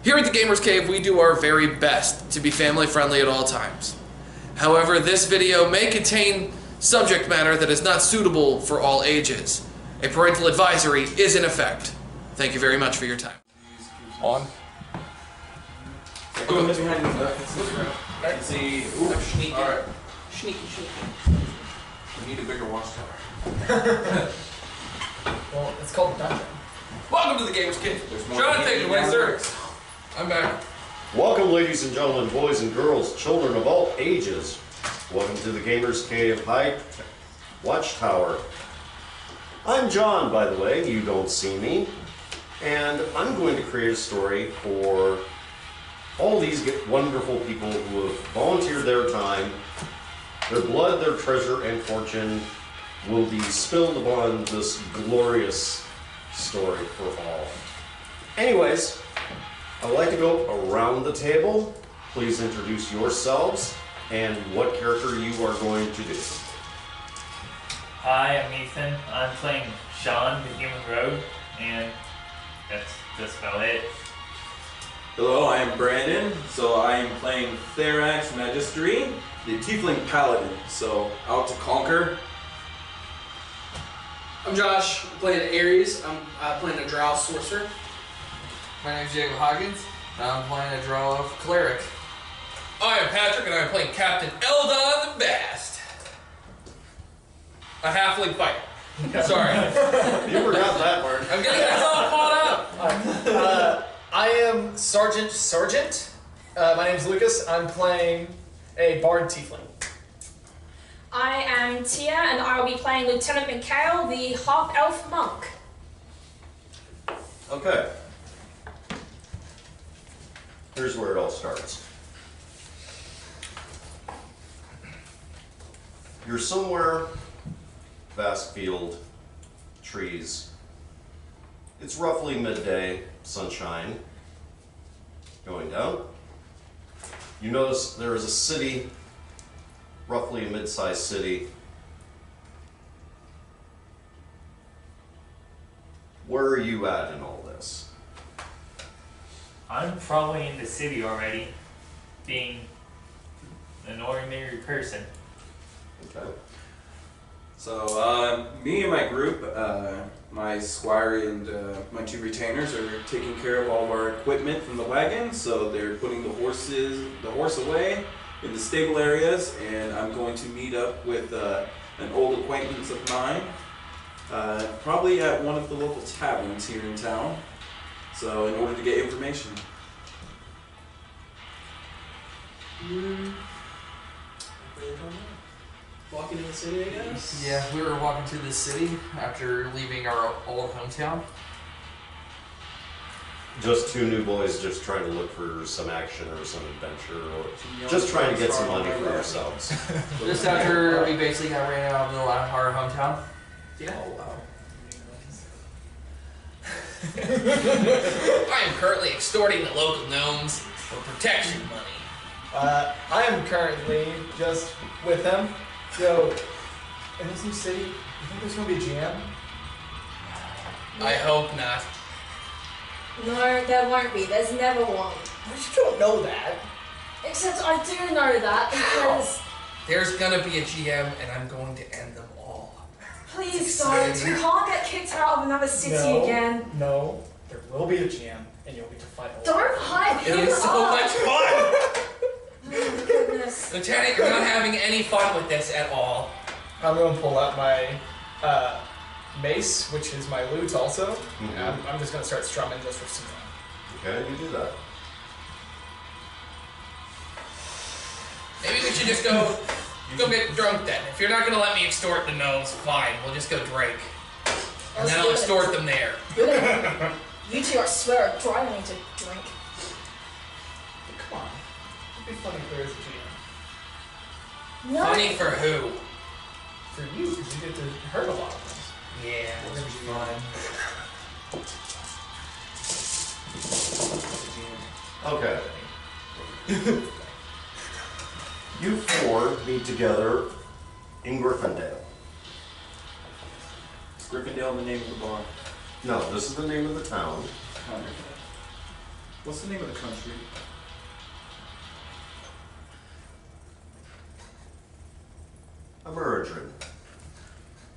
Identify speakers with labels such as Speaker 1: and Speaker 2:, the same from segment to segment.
Speaker 1: Here at the Gamers Cave, we do our very best to be family friendly at all times. However, this video may contain subject matter that is not suitable for all ages. A parental advisory is in effect. Thank you very much for your time.
Speaker 2: On.
Speaker 3: Go behind the see. Ooh, sneaky. Alright.
Speaker 1: Sneaky.
Speaker 3: We need a bigger watchtower.
Speaker 2: Well, it's called Dungeon.
Speaker 1: Welcome to the Gamers Cave.
Speaker 3: There's more
Speaker 1: John,
Speaker 3: to
Speaker 1: take
Speaker 3: it
Speaker 1: it away,
Speaker 3: than
Speaker 1: sir.
Speaker 3: that.
Speaker 1: I'm back.
Speaker 4: Welcome, ladies and gentlemen, boys and girls, children of all ages. Welcome to the Gamers Cave High Watchtower. I'm John, by the way, you don't see me. And I'm going to create a story for all these wonderful people who have volunteered their time. Their blood, their treasure, and fortune will be spilled upon this glorious story for all. Anyways, I'd like to go around the table. Please introduce yourselves and what character you are going to do.
Speaker 5: Hi, I'm Ethan. I'm playing Sean, the Human Rogue, and that's just about it.
Speaker 3: Hello, I am Brandon. So I am playing Therax Magistry, the Tiefling Paladin. So out to conquer.
Speaker 6: I'm Josh, I'm playing Ares. I'm playing a Drow Sorcerer.
Speaker 2: My name's Jacob Hawkins, and I'm playing a draw of Cleric.
Speaker 1: I am Patrick, and I am playing Captain Eldon the Bast. A halfling fighter. Sorry.
Speaker 4: You forgot that part.
Speaker 1: I'm getting myself caught up.
Speaker 2: I am Sergeant. My name's Lucas. I'm playing a Bard Tiefling.
Speaker 7: I am Tia, and I will be playing Lieutenant Mikhail, the half-elf monk.
Speaker 4: Okay. Here's where it all starts. You're somewhere, vast field, trees. It's roughly midday, sunshine going down. You notice there is a city, roughly a mid-sized city. Where are you at in all this?
Speaker 5: I'm probably in the city already, being an ordinary person.
Speaker 4: Okay.
Speaker 3: So me and my group, my squire and my two retainers are taking care of all of our equipment from the wagon. So they're putting the horse away in the stable areas, and I'm going to meet up with an old acquaintance of mine, probably at one of the local taverns here in town. So in order to get information.
Speaker 6: Walking in the city, I guess?
Speaker 2: Yeah, we were walking to the city after leaving our old hometown.
Speaker 4: Just two new boys just trying to look for some action or some adventure or just trying to get some money for ourselves.
Speaker 2: Just after we basically got ran out of our hometown.
Speaker 6: Yeah.
Speaker 2: Oh, wow.
Speaker 1: I am currently extorting the local gnomes for protection money.
Speaker 2: I am currently just with him. So, in this new city, you think there's going to be a GM?
Speaker 1: I hope not.
Speaker 7: No, there won't be. There's never one.
Speaker 2: You don't know that.
Speaker 7: Except I do know that because...
Speaker 1: There's gonna be a GM, and I'm going to end them all.
Speaker 7: Please don't. We can't get kicked out of another city again.
Speaker 2: No, there will be a GM, and you'll get to fight.
Speaker 7: Don't hype
Speaker 1: It
Speaker 7: him
Speaker 1: is so
Speaker 7: up.
Speaker 1: much fun!
Speaker 7: Oh, goodness.
Speaker 1: Lieutenant, you're not having any fun with this at all.
Speaker 2: I'm going to pull out my mace, which is my lute also. And I'm just going to start strumming just for some fun.
Speaker 4: Okay, you do that.
Speaker 1: Maybe we should just go get drunk then. If you're not gonna let me extort the gnomes, fine. We'll just go drink. And then I'll extort them there.
Speaker 7: You two, I swear, are driving me to drink.
Speaker 2: Come on. It'd be funny if there is a GM.
Speaker 7: No.
Speaker 1: Funny for who?
Speaker 2: For you, because you get to hurt a lot of things.
Speaker 1: Yeah,
Speaker 2: We're going to be fine.
Speaker 4: Okay. You four meet together in Gryffindale.
Speaker 3: Gryffindale, the name of the bar.
Speaker 4: No, this is the name of the town.
Speaker 3: What's the name of the country?
Speaker 4: Emerging.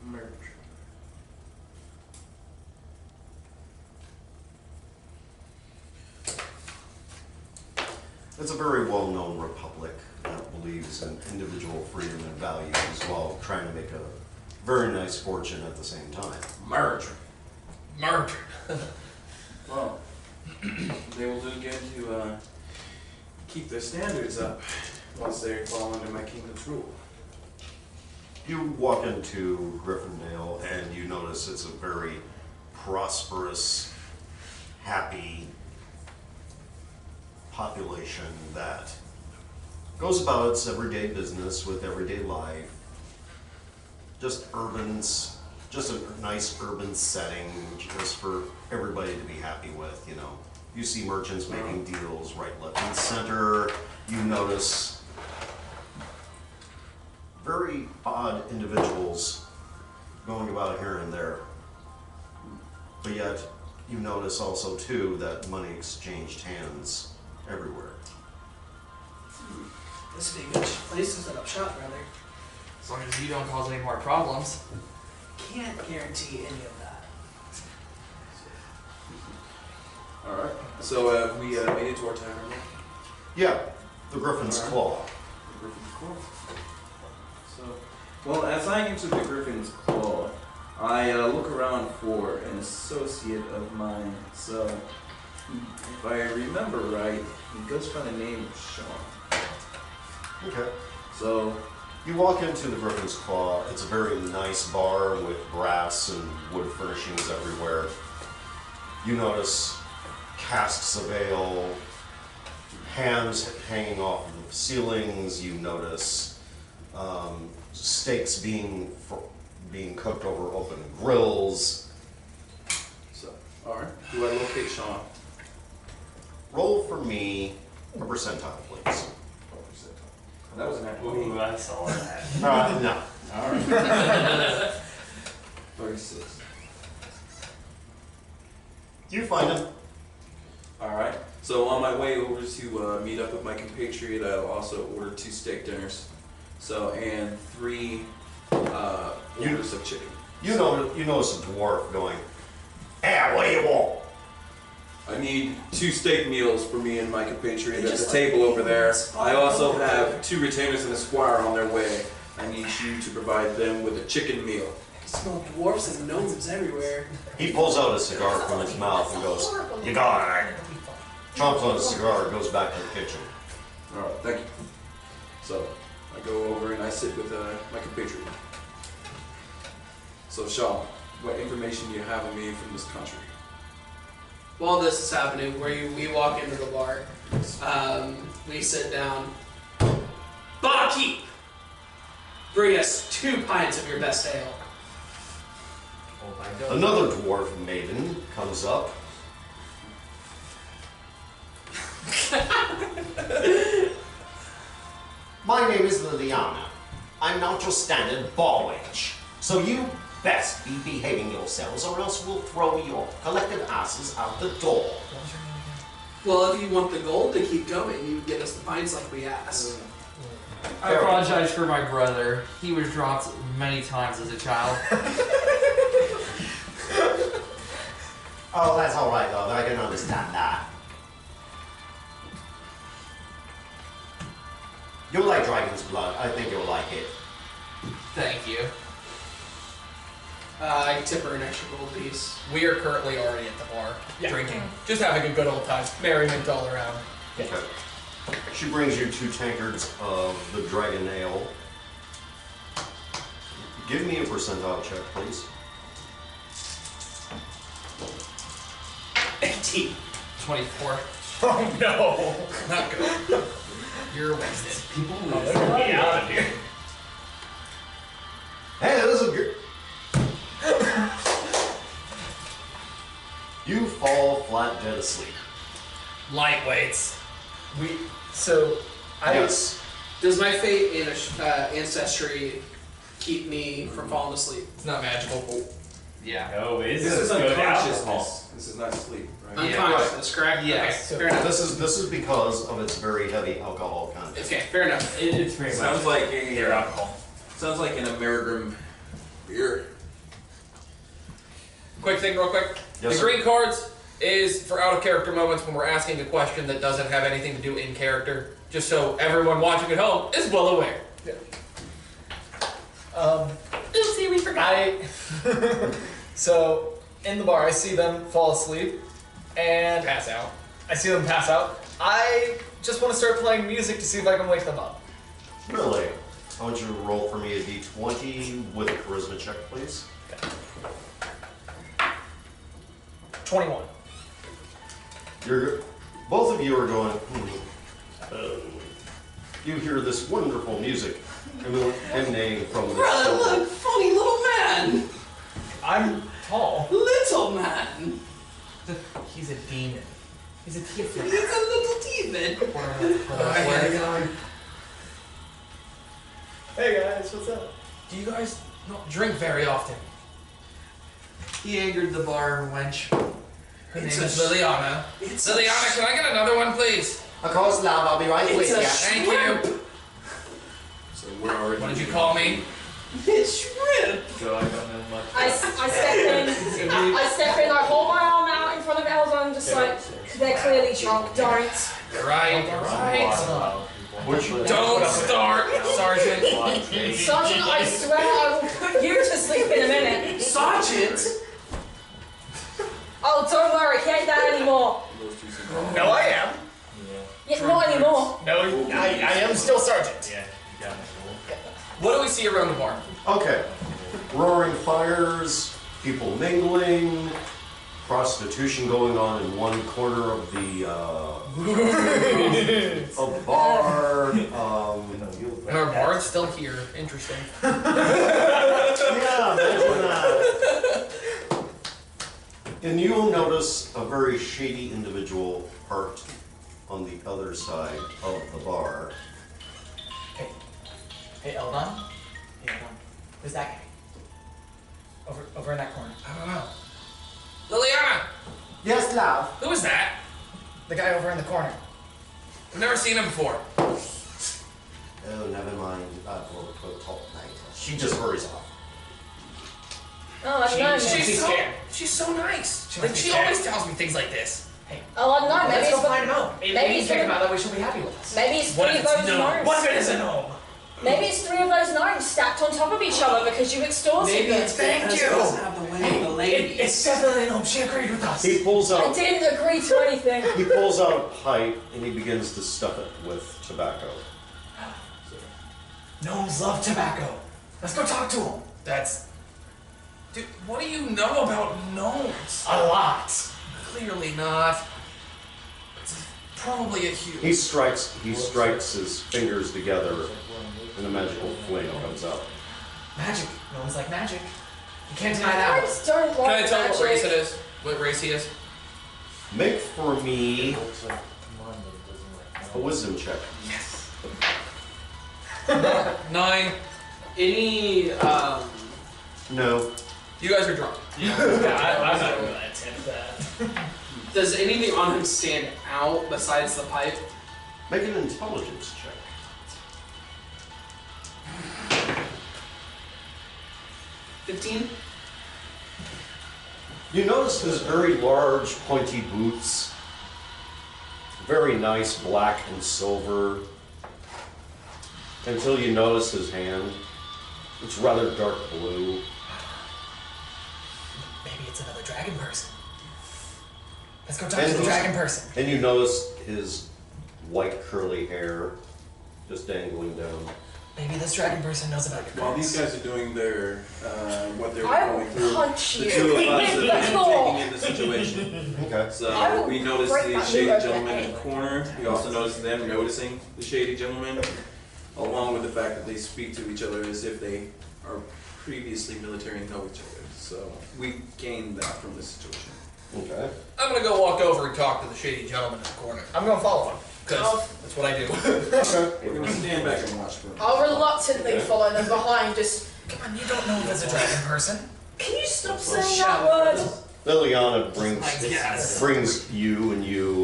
Speaker 3: Merge.
Speaker 4: It's a very well-known republic that believes in individual freedom and values while trying to make a very nice fortune at the same time.
Speaker 3: Merge.
Speaker 2: Merge.
Speaker 3: Well, they will do good to keep their standards up once they fall under my kingdom's rule.
Speaker 4: You walk into Gryffindor and you notice it's a very prosperous, happy population that goes about its everyday business with everyday life. Just just a nice urban setting just for everybody to be happy with, you know. You see merchants making deals right, left, and center. You notice very odd individuals going about here and there. But yet, you notice also too that money exchanged hands everywhere.
Speaker 6: This would be a good place to set up shop, brother.
Speaker 1: As long as you don't cause any more problems.
Speaker 6: Can't guarantee any of that.
Speaker 3: Alright. So we made it to our tavern now.
Speaker 4: Yeah, the Griffin's Claw.
Speaker 3: The Griffin's Claw. So, well, as I enter the Griffin's Claw, I look around for an associate of mine. So, if I remember right, he goes by the name of Sean.
Speaker 4: Okay.
Speaker 3: So,
Speaker 4: You walk into the Griffin's Claw. It's a very nice bar with brass and wood furnishings everywhere. You notice casks of ale, hams hanging off of the ceilings. You notice steaks being cooked over open grills.
Speaker 3: so, alright. Do I locate Sean?
Speaker 4: Roll for me a percentile, please.
Speaker 3: That was an
Speaker 5: Ooh, I saw that.
Speaker 4: No.
Speaker 3: Alright. 36.
Speaker 4: You find him.
Speaker 3: Alright. So on my way over to meet up with my compatriot, I'll also order 2 steak dinners. So, and 3 orders of chicken.
Speaker 4: You notice a dwarf going, "Hey, what do you want?"
Speaker 3: I need 2 steak meals for me and my compatriot at
Speaker 6: Just
Speaker 3: the table over there.
Speaker 6: spot
Speaker 3: I also
Speaker 6: over
Speaker 3: have
Speaker 6: there.
Speaker 3: 2 retainers and a squire on their way. I need you to provide them with a chicken meal.
Speaker 6: I can smell dwarfs and gnomes everywhere.
Speaker 4: He pulls out a cigar from his mouth and goes, "You got it." Chomps on his cigar, goes back to the kitchen.
Speaker 3: Alright, thank you. So, I go over and I sit with my compatriot. So, Sean, what information do you have on me from this country?
Speaker 6: While this is happening, we walk into the bar, we sit down. Barkeep! Bring us 2 pints of your best ale.
Speaker 5: Oh my god.
Speaker 4: Another dwarf maiden comes up. My name is Liliana. I'm not your standard bar wench. So you best be behaving yourselves or else we'll throw your collective asses out the door.
Speaker 6: Well, if you want the gold to keep going, you get us the pints like we asked.
Speaker 8: I apologize for my brother. He was dropped many times as a child.
Speaker 4: Oh, that's alright though, I can understand that. You'll like dragon's blood, I think you'll like it.
Speaker 8: Thank you.
Speaker 6: I tip her an extra gold piece.
Speaker 2: We are currently already at the bar, Yeah. drinking, just having a good old time, merriment all around.
Speaker 4: Okay. She brings you 2 tankards of the dragon ale. Give me a percentile check, please.
Speaker 6: 18.
Speaker 8: 24.
Speaker 2: Oh no, not good.
Speaker 8: You're wasted.
Speaker 5: People will get out of here.
Speaker 4: Hey, this is good. You fall flat dead asleep.
Speaker 8: Lightweights.
Speaker 4: Yes.
Speaker 6: Does my fate and ancestry keep me from falling asleep?
Speaker 2: It's not magical.
Speaker 8: Yeah.
Speaker 5: No, it's
Speaker 3: This is
Speaker 5: good alcohol.
Speaker 3: unconsciousness. This is not sleep, right? right?
Speaker 6: Unconscious, correct?
Speaker 8: Yes.
Speaker 6: Okay, fair enough.
Speaker 4: This is because of its very heavy alcohol content.
Speaker 6: Okay, fair enough.
Speaker 5: It's pretty
Speaker 3: Sounds
Speaker 5: much
Speaker 3: like
Speaker 5: pure alcohol.
Speaker 3: sounds like an American beer.
Speaker 1: Quick thing, real quick.
Speaker 4: Yes,
Speaker 1: the
Speaker 4: sir.
Speaker 1: green cards is for out of character moments when we're asking a question that doesn't have anything to do in character, just so everyone watching at home is well aware.
Speaker 7: Oopsie, we forgot.
Speaker 2: So in the bar, I see them fall asleep, and
Speaker 1: Pass out.
Speaker 2: I see them pass out. I just want to start playing music to see if I can wake them up.
Speaker 4: Really? I want you to roll for me a d20 with a charisma check, please.
Speaker 2: 21.
Speaker 4: Both of you are going, you hear this wonderful music emanating from this
Speaker 6: Brother,
Speaker 4: temple.
Speaker 6: look, funny little man.
Speaker 2: I'm tall.
Speaker 6: Little man.
Speaker 8: He's a demon. He's a
Speaker 6: He's
Speaker 8: tiefling.
Speaker 6: a little demon.
Speaker 2: Hey guys, what's up?
Speaker 1: Do you guys not drink very often?
Speaker 8: He angered the bar wench. Her name
Speaker 1: It's
Speaker 8: is
Speaker 1: Liliana.
Speaker 6: It's
Speaker 1: Liliana, can I get another one, please?
Speaker 9: Of course, love, I'll be right
Speaker 6: It's
Speaker 9: with
Speaker 6: a
Speaker 9: you.
Speaker 1: Thank you.
Speaker 3: So we're already.
Speaker 1: What did you call me?
Speaker 6: It's shrimp.
Speaker 5: So I don't know much.
Speaker 7: I step in, I step in, I hold my arm out in front of Elsa and just like, they're clearly drunk, don't.
Speaker 1: You're right, you're right. Don't start, Sergeant.
Speaker 7: Sergeant, I swear I will put you to sleep in a minute.
Speaker 6: Sergeant.
Speaker 7: Oh, don't worry, he ain't that anymore.
Speaker 2: No, I am.
Speaker 7: Yeah, not anymore.
Speaker 2: No, I am still sergeant.
Speaker 5: Yeah, you got it.
Speaker 1: What do we see around the bar?
Speaker 4: Okay. Roaring fires, people mingling, prostitution going on in one corner of the bar.
Speaker 1: And our bard's still here. Interesting.
Speaker 4: Yeah, imagine that. And you'll notice a very shady individual parked on the other side of the bar.
Speaker 2: Hey, Eldon. Hey, Eldon. Who's that guy? Over in that corner.
Speaker 1: I don't know. Liliana,
Speaker 9: Yes, love.
Speaker 1: who is that?
Speaker 2: The guy over in the corner.
Speaker 1: I've never seen him before.
Speaker 4: Oh, never mind. We'll talk later. She just hurries off.
Speaker 7: Oh, I don't know.
Speaker 2: She's scared.
Speaker 1: She's so nice.
Speaker 2: She
Speaker 1: Like,
Speaker 2: must be
Speaker 1: she
Speaker 2: scared.
Speaker 1: always tells me things like this.
Speaker 7: Oh, I don't know. Maybe
Speaker 2: Let's go
Speaker 7: it's
Speaker 2: find him out.
Speaker 7: maybe
Speaker 2: Maybe
Speaker 7: it's
Speaker 2: kick him
Speaker 7: gonna-
Speaker 2: out, that way she'll be happy with us.
Speaker 7: maybe it's
Speaker 1: What
Speaker 7: three
Speaker 1: if
Speaker 7: of
Speaker 1: it's
Speaker 7: those
Speaker 1: no?
Speaker 7: gnomes.
Speaker 2: What if it is a gnome?
Speaker 7: Maybe it's three of those gnomes stacked on top of each other because you extorted
Speaker 6: Maybe
Speaker 7: them.
Speaker 6: it's because it doesn't have the way of the ladies.
Speaker 2: It's definitely a gnome. She agreed with us.
Speaker 4: He pulls
Speaker 7: I
Speaker 4: out.
Speaker 7: didn't agree to anything.
Speaker 4: He pulls out a pipe and he begins to stuff it with tobacco.
Speaker 2: Gnomes love tobacco. Let's go talk to him.
Speaker 1: That's... Dude, what do you know about gnomes?
Speaker 2: A lot.
Speaker 1: Clearly not. It's probably a huge...
Speaker 4: He strikes his fingers together and a magical flame comes out.
Speaker 2: Magic. Gnomes like magic. You can't deny that.
Speaker 7: Gnomes don't
Speaker 1: Can I
Speaker 7: like
Speaker 1: tell what race it
Speaker 7: magic.
Speaker 1: is? What race he is?
Speaker 4: Make for me a wisdom check.
Speaker 1: 9.
Speaker 6: Any,
Speaker 4: No.
Speaker 1: You guys are drunk.
Speaker 2: Yeah, I'm not going to attempt that.
Speaker 6: does anything on him stand out besides the pipe?
Speaker 4: Make an intelligence check.
Speaker 6: 15?
Speaker 4: You notice his very large, pointy boots. Very nice black and silver. Until you notice his hand. It's rather dark blue.
Speaker 2: Maybe it's another dragon person. Let's go talk
Speaker 4: And
Speaker 2: to the
Speaker 4: he's-
Speaker 2: dragon person.
Speaker 4: And you notice his white curly hair just dangling down.
Speaker 2: Maybe this dragon person knows about your
Speaker 3: While these
Speaker 2: plans.
Speaker 3: guys are doing their what they're
Speaker 7: I
Speaker 3: going
Speaker 7: will
Speaker 3: through,
Speaker 7: punch
Speaker 3: the
Speaker 7: you.
Speaker 3: two of us have
Speaker 7: The
Speaker 3: been
Speaker 7: floor.
Speaker 3: taking in the situation.
Speaker 4: Okay.
Speaker 7: I
Speaker 3: So
Speaker 7: will
Speaker 3: we noticed
Speaker 7: break
Speaker 3: the
Speaker 7: my
Speaker 3: shady
Speaker 7: knee over
Speaker 3: gentleman
Speaker 7: the
Speaker 3: in the
Speaker 7: head.
Speaker 3: corner. We also noticed them noticing the shady gentleman, along with the fact that they speak to each other as if they are previously military and know each other. So we gained that from this situation.
Speaker 4: Okay.
Speaker 1: I'm gonna go walk over and talk to the shady gentleman in the corner.
Speaker 2: I'm going to follow him.
Speaker 1: Because that's what I do.
Speaker 3: We're gonna stand back and watch for him.
Speaker 7: I'll reluctantly follow them behind. Just
Speaker 2: Come on, you don't know if it's a dragon person.
Speaker 7: can you stop saying that word?
Speaker 4: Liliana brings
Speaker 8: Yes.
Speaker 4: brings you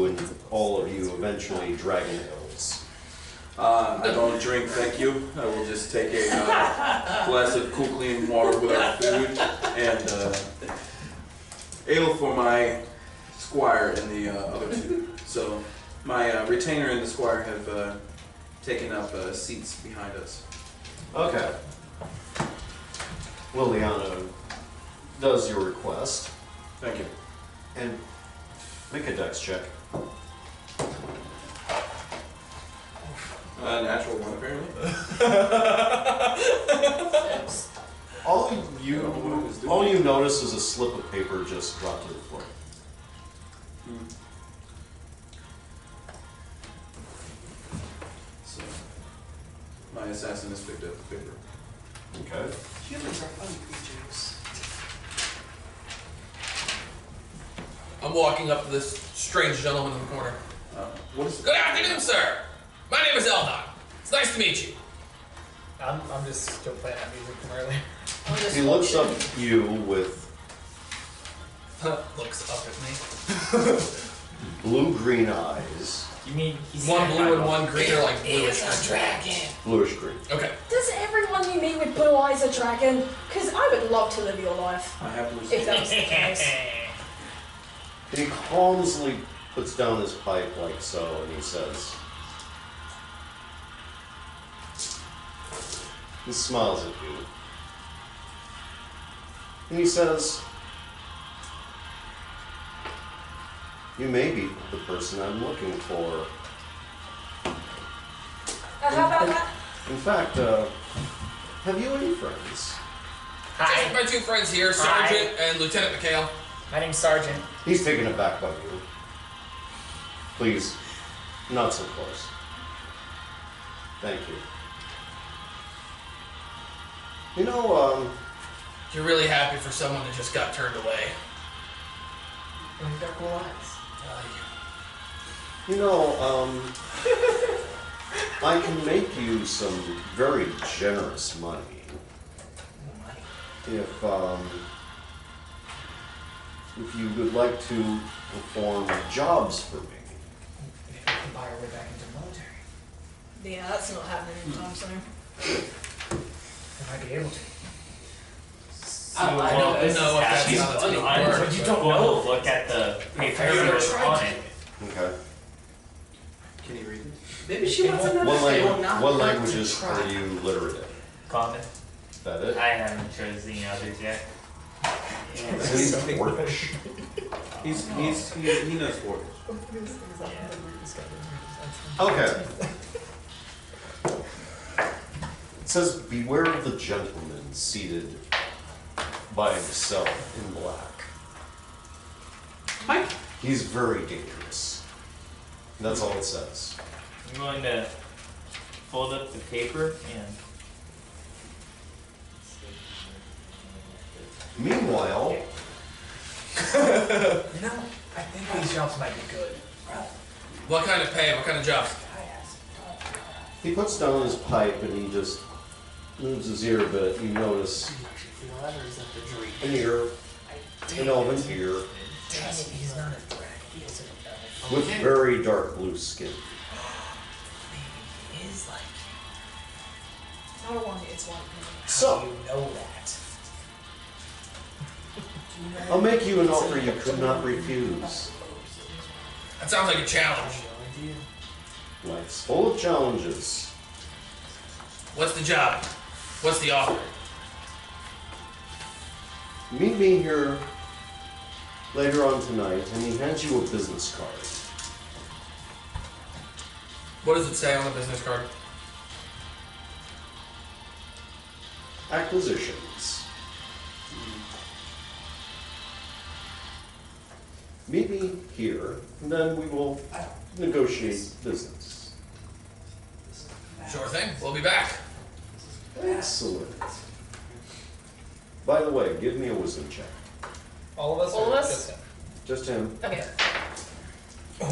Speaker 4: and all of you eventually Dragon Hills.
Speaker 3: I don't drink, thank you. I will just take a glass of cool, clean water with our food and ale for my squire and the other two. So my retainer and the squire have taken up seats behind us.
Speaker 4: Okay. Liliana does your request
Speaker 3: Thank you.
Speaker 4: and make a dex check.
Speaker 3: Natural one, apparently.
Speaker 4: All
Speaker 3: I don't know what it was doing.
Speaker 4: all you notice is a slip of paper just dropped to the floor.
Speaker 3: So, my assassin has picked up the paper.
Speaker 4: Okay.
Speaker 6: Humans are funny creatures.
Speaker 1: I'm walking up to this strange gentleman in the corner.
Speaker 3: What is
Speaker 1: Good afternoon, sir. My name is Eldon. It's nice to meet you.
Speaker 2: I'm just still playing that music from earlier.
Speaker 4: He looks up at you with
Speaker 1: Looks up at me.
Speaker 4: blue-green eyes.
Speaker 5: You mean he's
Speaker 1: One blue and one green are like bluish.
Speaker 4: Bluish-green.
Speaker 1: Okay.
Speaker 7: Does everyone you meet with blue eyes a dragon? Because I would love to live your life,
Speaker 3: I have to
Speaker 7: if that was the case.
Speaker 4: And he calmly puts down his pipe like so, and he says, he smiles at you. And he says, you may be the person I'm looking for.
Speaker 7: How about that?
Speaker 4: In fact, have you any friends?
Speaker 1: Just my two friends here, Sergeant and Lieutenant McHale.
Speaker 2: My name's Sergeant.
Speaker 4: He's taken aback by you. Please, not so close. Thank you. You know,
Speaker 1: You're really happy for someone that just got turned away.
Speaker 2: Well, he's got cool eyes.
Speaker 4: you know, I can make you some very generous money if you would like to perform jobs for me.
Speaker 2: Maybe we can buy our way back into the military.
Speaker 7: Yeah, that's not happening anytime soon.
Speaker 2: We might be able to.
Speaker 1: I don't know if that's how it's gonna work.
Speaker 2: But you don't
Speaker 5: We'll
Speaker 2: know.
Speaker 5: look at the paper
Speaker 2: You're gonna
Speaker 5: that's
Speaker 2: try
Speaker 5: on
Speaker 2: to.
Speaker 5: it.
Speaker 4: Okay.
Speaker 3: Can you read it?
Speaker 6: Maybe she wants another
Speaker 4: What,
Speaker 6: thing. Not
Speaker 4: what
Speaker 6: hurt to
Speaker 4: languages
Speaker 6: try.
Speaker 4: are you literate in?
Speaker 5: Common.
Speaker 4: Is that it?
Speaker 5: I haven't chosen the others yet.
Speaker 4: He's Dwarvish.
Speaker 3: He knows Dwarvish.
Speaker 4: Okay. It says, beware of the gentleman seated by himself in black.
Speaker 6: Mike.
Speaker 4: He's very dangerous. That's all it says.
Speaker 5: I'm going to fold up the paper and
Speaker 4: Meanwhile,
Speaker 2: You know, I think these jobs might be good.
Speaker 1: What kind of pay? What kind of jobs?
Speaker 4: he puts down his pipe and he just moves his ear a bit. You notice an ear, an elven ear,
Speaker 2: Dang it, he's not a dragon. He is a
Speaker 4: with very dark blue skin.
Speaker 2: He is like.
Speaker 7: It's not a one, it's one.
Speaker 4: So,
Speaker 2: You know that.
Speaker 4: I'll make you an offer you could not refuse.
Speaker 1: That sounds like a challenge.
Speaker 4: Life's full of challenges.
Speaker 1: What's the job? What's the offer?
Speaker 4: Meet me here later on tonight, and he hands you a business card.
Speaker 1: What does it say on the business card?
Speaker 4: Acquisitions. Meet me here, and then we will negotiate business.
Speaker 1: Sure thing. We'll be back.
Speaker 4: Excellent. By the way, give me a wisdom check.
Speaker 2: All of us?
Speaker 7: All
Speaker 2: or
Speaker 7: of us?
Speaker 2: just him?
Speaker 4: Just him.
Speaker 7: Okay.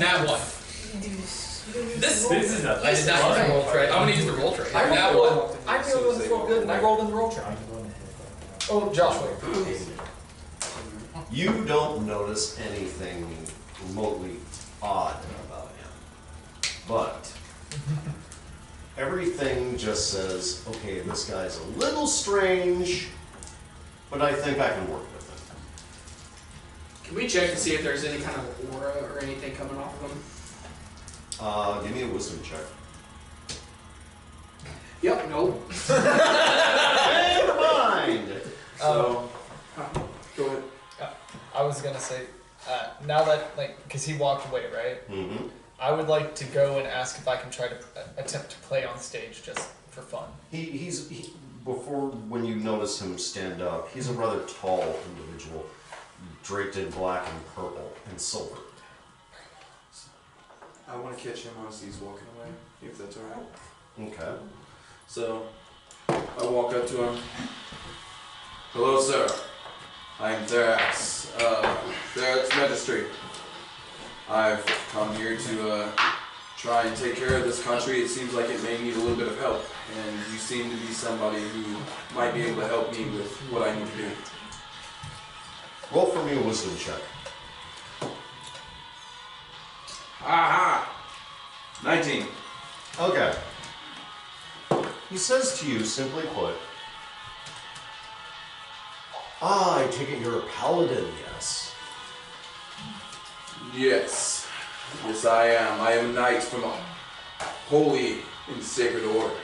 Speaker 1: Nat one.
Speaker 5: this is a
Speaker 1: I did not use the roll trade. I'm gonna use the roll trade.
Speaker 2: I
Speaker 1: Nat
Speaker 2: rolled
Speaker 1: one.
Speaker 2: I rolled in the roll good, and I rolled in the roll trade. Oh, Josh, wait.
Speaker 4: You don't notice anything remotely odd about him. But everything just says, okay, this guy's a little strange, but I think I can work with him.
Speaker 6: Can we check to see if there's any kind of aura or anything coming off of him?
Speaker 4: Give me a wisdom check.
Speaker 6: Yep, nope.
Speaker 4: Never mind!
Speaker 3: So, go ahead.
Speaker 2: I was gonna say, now that, like, because he walked away, right?
Speaker 4: Mm-hmm.
Speaker 2: I would like to go and ask if I can try to attempt to play on stage just for fun.
Speaker 4: Before, when you notice him stand up, he's a rather tall individual, draped in black and purple and silver.
Speaker 3: I want to catch him as he's walking away, if that's alright.
Speaker 4: Okay.
Speaker 3: So, I walk up to him. Hello, sir. I'm Therax. Therax Registry. I've come here to try and take care of this country. It seems like it may need a little bit of help, and you seem to be somebody who might be able to help me with what I need to do.
Speaker 4: Roll for me a wisdom check.
Speaker 3: Aha! 19.
Speaker 4: Okay. He says to you, simply put, I take it you're a paladin, yes?
Speaker 3: Yes. Yes, I am. I am a knight from a holy and sacred order.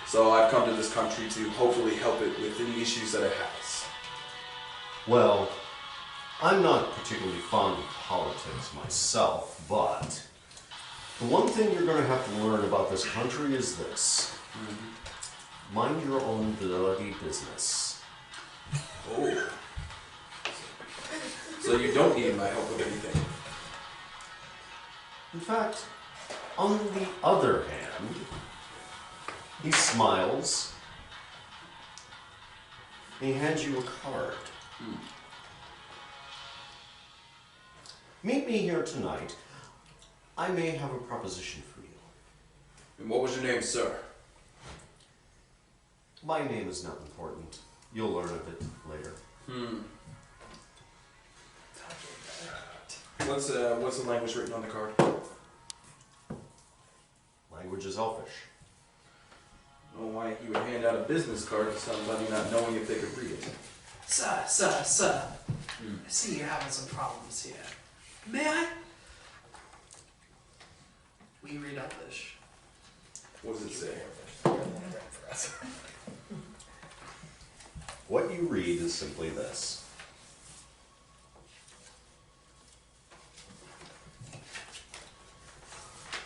Speaker 3: So I've come to this country to hopefully help it with any issues that it has.
Speaker 4: Well, I'm not particularly fond of politics myself, but the one thing you're going to have to learn about this country is this. Mind your own bloody business.
Speaker 3: Oh. So you don't need my help with anything.
Speaker 4: In fact, on the other hand, he smiles and he hands you a card. Meet me here tonight. I may have a proposition for you.
Speaker 3: And what was your name, sir?
Speaker 4: My name is not important. You'll learn of it later.
Speaker 3: What's the language written on the card?
Speaker 4: Language is elfish.
Speaker 3: I don't know why he would hand out a business card to somebody not knowing if they could read it.
Speaker 6: Sir, I see you're having some problems here. May I? We read Elvish.
Speaker 3: What does it say?
Speaker 4: What you read is simply this.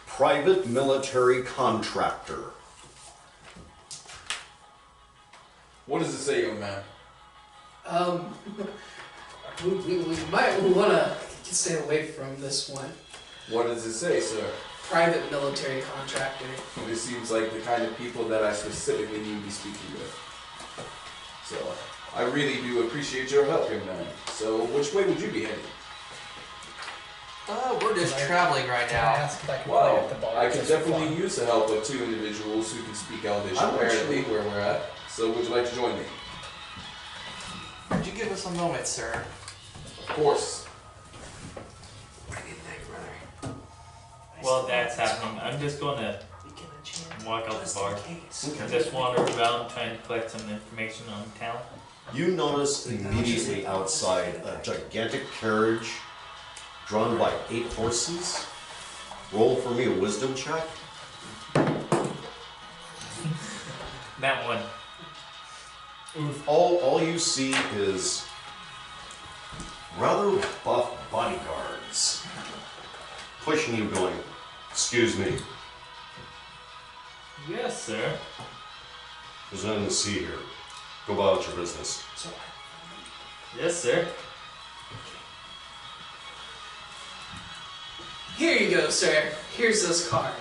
Speaker 4: Private military contractor.
Speaker 3: What does it say, young man?
Speaker 6: We might want to stay away from this one.
Speaker 3: What does it say, sir?
Speaker 6: Private military contractor.
Speaker 3: This seems like the kind of people that I specifically need to be speaking with. So, I really do appreciate your help, young man. So, which way would you be heading?
Speaker 8: We're just traveling right
Speaker 2: Can I
Speaker 8: now.
Speaker 2: ask if I can play
Speaker 3: Well,
Speaker 2: at the bar?
Speaker 3: I could
Speaker 2: just for
Speaker 3: definitely
Speaker 2: fun?
Speaker 3: use the help of two individuals who can speak Elvish,
Speaker 4: I'm
Speaker 3: apparently,
Speaker 4: actually-
Speaker 3: where we're at. So, would you like to join me?
Speaker 8: Would you give us a moment, sir?
Speaker 3: Of course.
Speaker 6: What do you think, brother?
Speaker 5: While that's happening, I'm just going to
Speaker 6: We can enchant
Speaker 5: walk out
Speaker 6: just
Speaker 5: the bar.
Speaker 6: in case.
Speaker 5: and just wander around trying to collect some information on town.
Speaker 4: You notice immediately outside a gigantic carriage drawn by 8 horses. Roll for me a wisdom check.
Speaker 5: That one.
Speaker 4: All you see is rather buff bodyguards pushing you, going, "Excuse me,
Speaker 5: Yes, sir.
Speaker 4: there's nothing to see here. Go about your business."
Speaker 5: Yes, sir.
Speaker 6: Here you go, sir. Here's this card.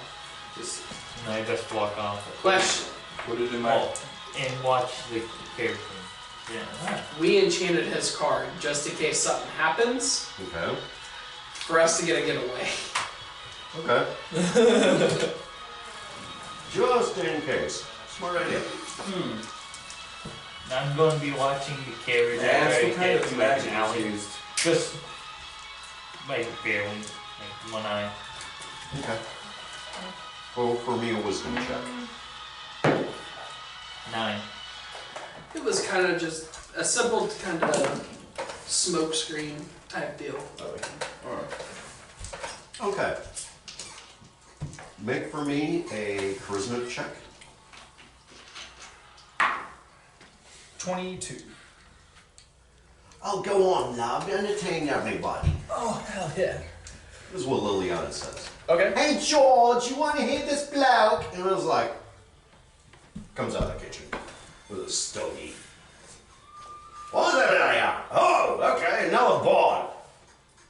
Speaker 3: Just
Speaker 5: And I just walk off.
Speaker 6: Question.
Speaker 3: put it in my...
Speaker 5: Oh, and watch the character. Yeah.
Speaker 6: We enchanted his card just in case something happens
Speaker 4: Okay.
Speaker 6: for us to get a getaway.
Speaker 4: Okay. Just in case.
Speaker 6: Smart idea.
Speaker 5: I'm going to be watching the carriage
Speaker 3: Ask
Speaker 5: after I
Speaker 3: what kind
Speaker 5: get
Speaker 3: of
Speaker 5: to an
Speaker 3: magic is
Speaker 5: alley.
Speaker 3: used.
Speaker 5: Just maybe barely, like one eye.
Speaker 4: Okay. Roll for me a wisdom check.
Speaker 5: 9.
Speaker 6: It was kind of just a simple kind of smoke screen type deal.
Speaker 4: Okay. Make for me a charisma check.
Speaker 2: 22.
Speaker 9: Oh, go on, love. Entertain everybody.
Speaker 2: Oh, hell yeah.
Speaker 4: This is what Liliana says.
Speaker 2: Okay.
Speaker 9: Hey, George, you want to hear this bloke?
Speaker 4: And I was like, comes out of the kitchen with a stogie. What was that? Oh, okay, another board.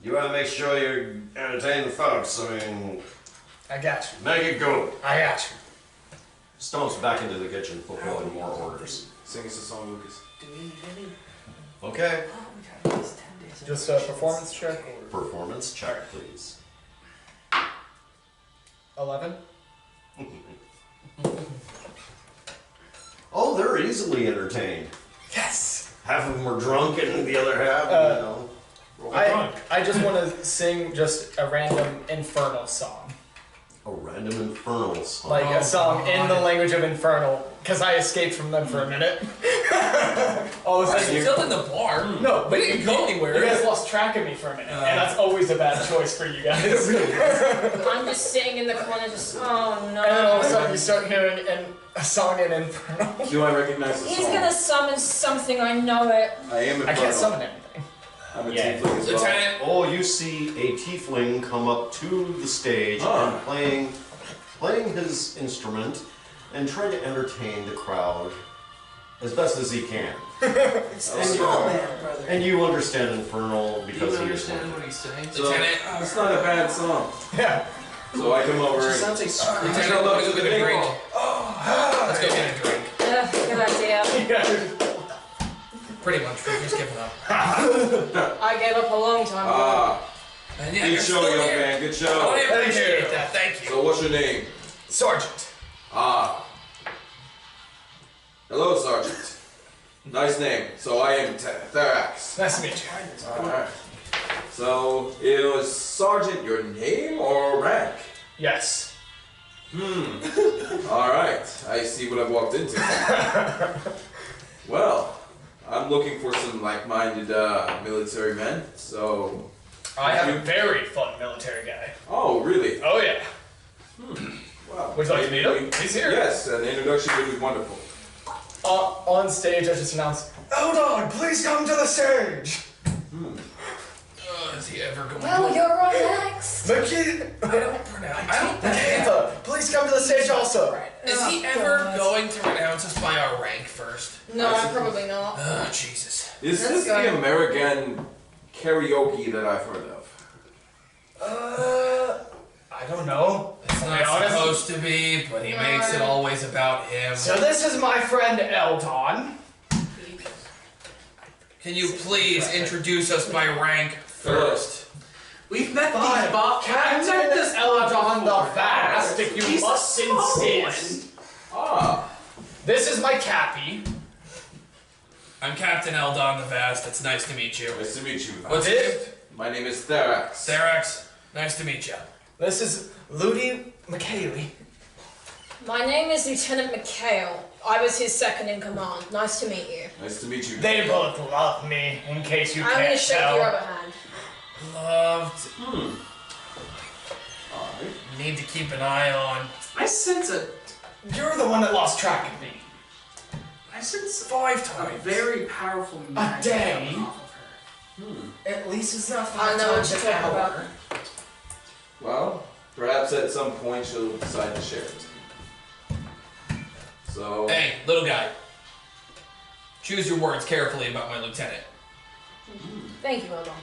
Speaker 4: You want to make sure you entertain the folks. I mean,
Speaker 2: I got you.
Speaker 4: make it good.
Speaker 2: I got you.
Speaker 4: Stomps back into the kitchen, fulfilling more orders.
Speaker 3: Sing us a song, Lucas.
Speaker 4: Okay.
Speaker 2: Just a performance check or
Speaker 4: Performance check, please.
Speaker 2: 11?
Speaker 4: Oh, they're easily entertained.
Speaker 2: Yes!
Speaker 4: Half of them are drunk and the other half, you know.
Speaker 2: I just want to sing just a random infernal song.
Speaker 4: A random infernal song.
Speaker 2: Like a song in the language of infernal, because I escaped from them for a minute. All of a sudden,
Speaker 1: Still in the bar.
Speaker 2: no, but
Speaker 1: We didn't go anywhere.
Speaker 2: You guys lost track of me for a minute, and that's always a bad choice for you guys.
Speaker 7: I'm just sitting in the corner, just oh no.
Speaker 2: And then all of a sudden, you start hearing a song in infernal.
Speaker 3: Do I recognize the
Speaker 7: He's
Speaker 3: song?
Speaker 7: gonna summon something. I know it.
Speaker 3: I am infernal.
Speaker 2: I can't summon anything.
Speaker 3: I'm a
Speaker 5: Yeah.
Speaker 3: tiefling as well.
Speaker 1: Lieutenant,
Speaker 4: Oh, you see a tiefling come up to the stage and playing his instrument and trying to entertain the crowd as best as he can. And you understand infernal
Speaker 8: Do
Speaker 4: because
Speaker 8: you
Speaker 4: he is
Speaker 8: understand what he's saying?
Speaker 3: So,
Speaker 1: Lieutenant.
Speaker 3: it's not a bad song.
Speaker 2: Yeah.
Speaker 3: So I come over and
Speaker 6: Sounds like screaming.
Speaker 1: Lieutenant, I want to go get a drink. Let's go get a drink.
Speaker 7: Good idea.
Speaker 1: Pretty much, we've just given up.
Speaker 7: I gave up a long time ago.
Speaker 1: And yeah,
Speaker 3: good
Speaker 1: you're
Speaker 3: show,
Speaker 1: still
Speaker 3: young
Speaker 1: here.
Speaker 3: man. Good
Speaker 1: I
Speaker 3: show.
Speaker 1: want to
Speaker 2: Thank
Speaker 1: appreciate
Speaker 2: you.
Speaker 1: that. Thank you.
Speaker 3: So what's your name?
Speaker 2: Sergeant.
Speaker 3: Hello, Sergeant. Nice name. So I am Therax.
Speaker 2: Nice to meet you.
Speaker 3: Alright. So, it was Sergeant your name or rank?
Speaker 2: Yes.
Speaker 3: Alright. I see what I've walked into. Well, I'm looking for some like-minded military men, so...
Speaker 2: I have a very fun military guy.
Speaker 3: Oh, really?
Speaker 2: Oh yeah.
Speaker 3: Wow.
Speaker 2: Would you like to meet him? He's here.
Speaker 3: Yes, an introduction would be wonderful.
Speaker 2: On stage, I just announced, Eldon, please come to the stage.
Speaker 1: Is he ever going
Speaker 7: Well,
Speaker 1: to...
Speaker 7: you're on next.
Speaker 2: Makita,
Speaker 1: I don't pronounce... I don't...
Speaker 2: Makita, please come to the stage also.
Speaker 1: Is he ever going to renounce us by our rank first?
Speaker 7: No, probably not.
Speaker 1: Oh, Jesus.
Speaker 3: Is
Speaker 7: Let's
Speaker 3: this
Speaker 7: go.
Speaker 3: the American karaoke that I've heard of?
Speaker 2: I don't know.
Speaker 1: It's
Speaker 2: To be
Speaker 1: not
Speaker 2: honest.
Speaker 1: supposed to be, but he
Speaker 7: No.
Speaker 1: makes it always about him.
Speaker 2: So this is my friend Eldon.
Speaker 1: Can you please introduce us by rank first?
Speaker 6: We've met
Speaker 2: Fine.
Speaker 6: these Bob.
Speaker 2: Captain
Speaker 6: I've met this
Speaker 2: Eldon the Fast, if you
Speaker 6: He's
Speaker 2: must
Speaker 6: a small
Speaker 2: insist. This is my Cappy.
Speaker 1: I'm Captain Eldon the Vast. It's nice to meet you.
Speaker 3: Nice to meet you.
Speaker 1: What's your name?
Speaker 3: My name is Therax.
Speaker 1: Therax. Nice to meet you.
Speaker 2: This is Ludi McKaylee.
Speaker 7: My name is Lieutenant McHale. I was his second in command. Nice to meet you.
Speaker 3: Nice to meet you.
Speaker 2: They both love me, in case you
Speaker 7: I'm
Speaker 2: can't
Speaker 7: gonna shake
Speaker 2: tell.
Speaker 7: your other hand.
Speaker 1: Loved.
Speaker 3: Alright.
Speaker 1: Need to keep an eye on.
Speaker 6: I sense a
Speaker 2: You're the one that lost track of me.
Speaker 6: I sense
Speaker 1: 5
Speaker 6: a
Speaker 1: times.
Speaker 6: very powerful magic
Speaker 2: day?
Speaker 6: coming off of her.
Speaker 2: At least it's not
Speaker 7: I know what
Speaker 2: times
Speaker 7: you're
Speaker 2: an
Speaker 7: talking
Speaker 2: hour.
Speaker 7: about.
Speaker 3: Well, perhaps at some point she'll decide to share it. So,
Speaker 1: Hey, little guy. Choose your words carefully about my lieutenant.
Speaker 7: Thank you, Eldon.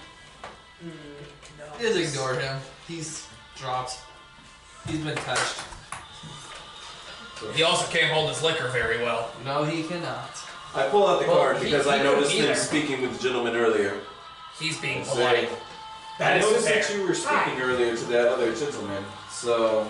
Speaker 8: Just ignore him. He's dropped. He's been touched.
Speaker 1: He also can't hold his liquor very well.
Speaker 8: No, he cannot.
Speaker 3: I pull out the
Speaker 1: Well,
Speaker 3: card
Speaker 1: he-
Speaker 3: because I
Speaker 1: he
Speaker 3: noticed
Speaker 1: couldn't
Speaker 3: him
Speaker 1: either.
Speaker 3: speaking with the gentleman earlier.
Speaker 1: He's being
Speaker 3: And
Speaker 1: polite.
Speaker 3: say,
Speaker 2: That
Speaker 3: I
Speaker 2: is
Speaker 3: noticed
Speaker 2: fair.
Speaker 3: that you were speaking earlier to that other gentleman, so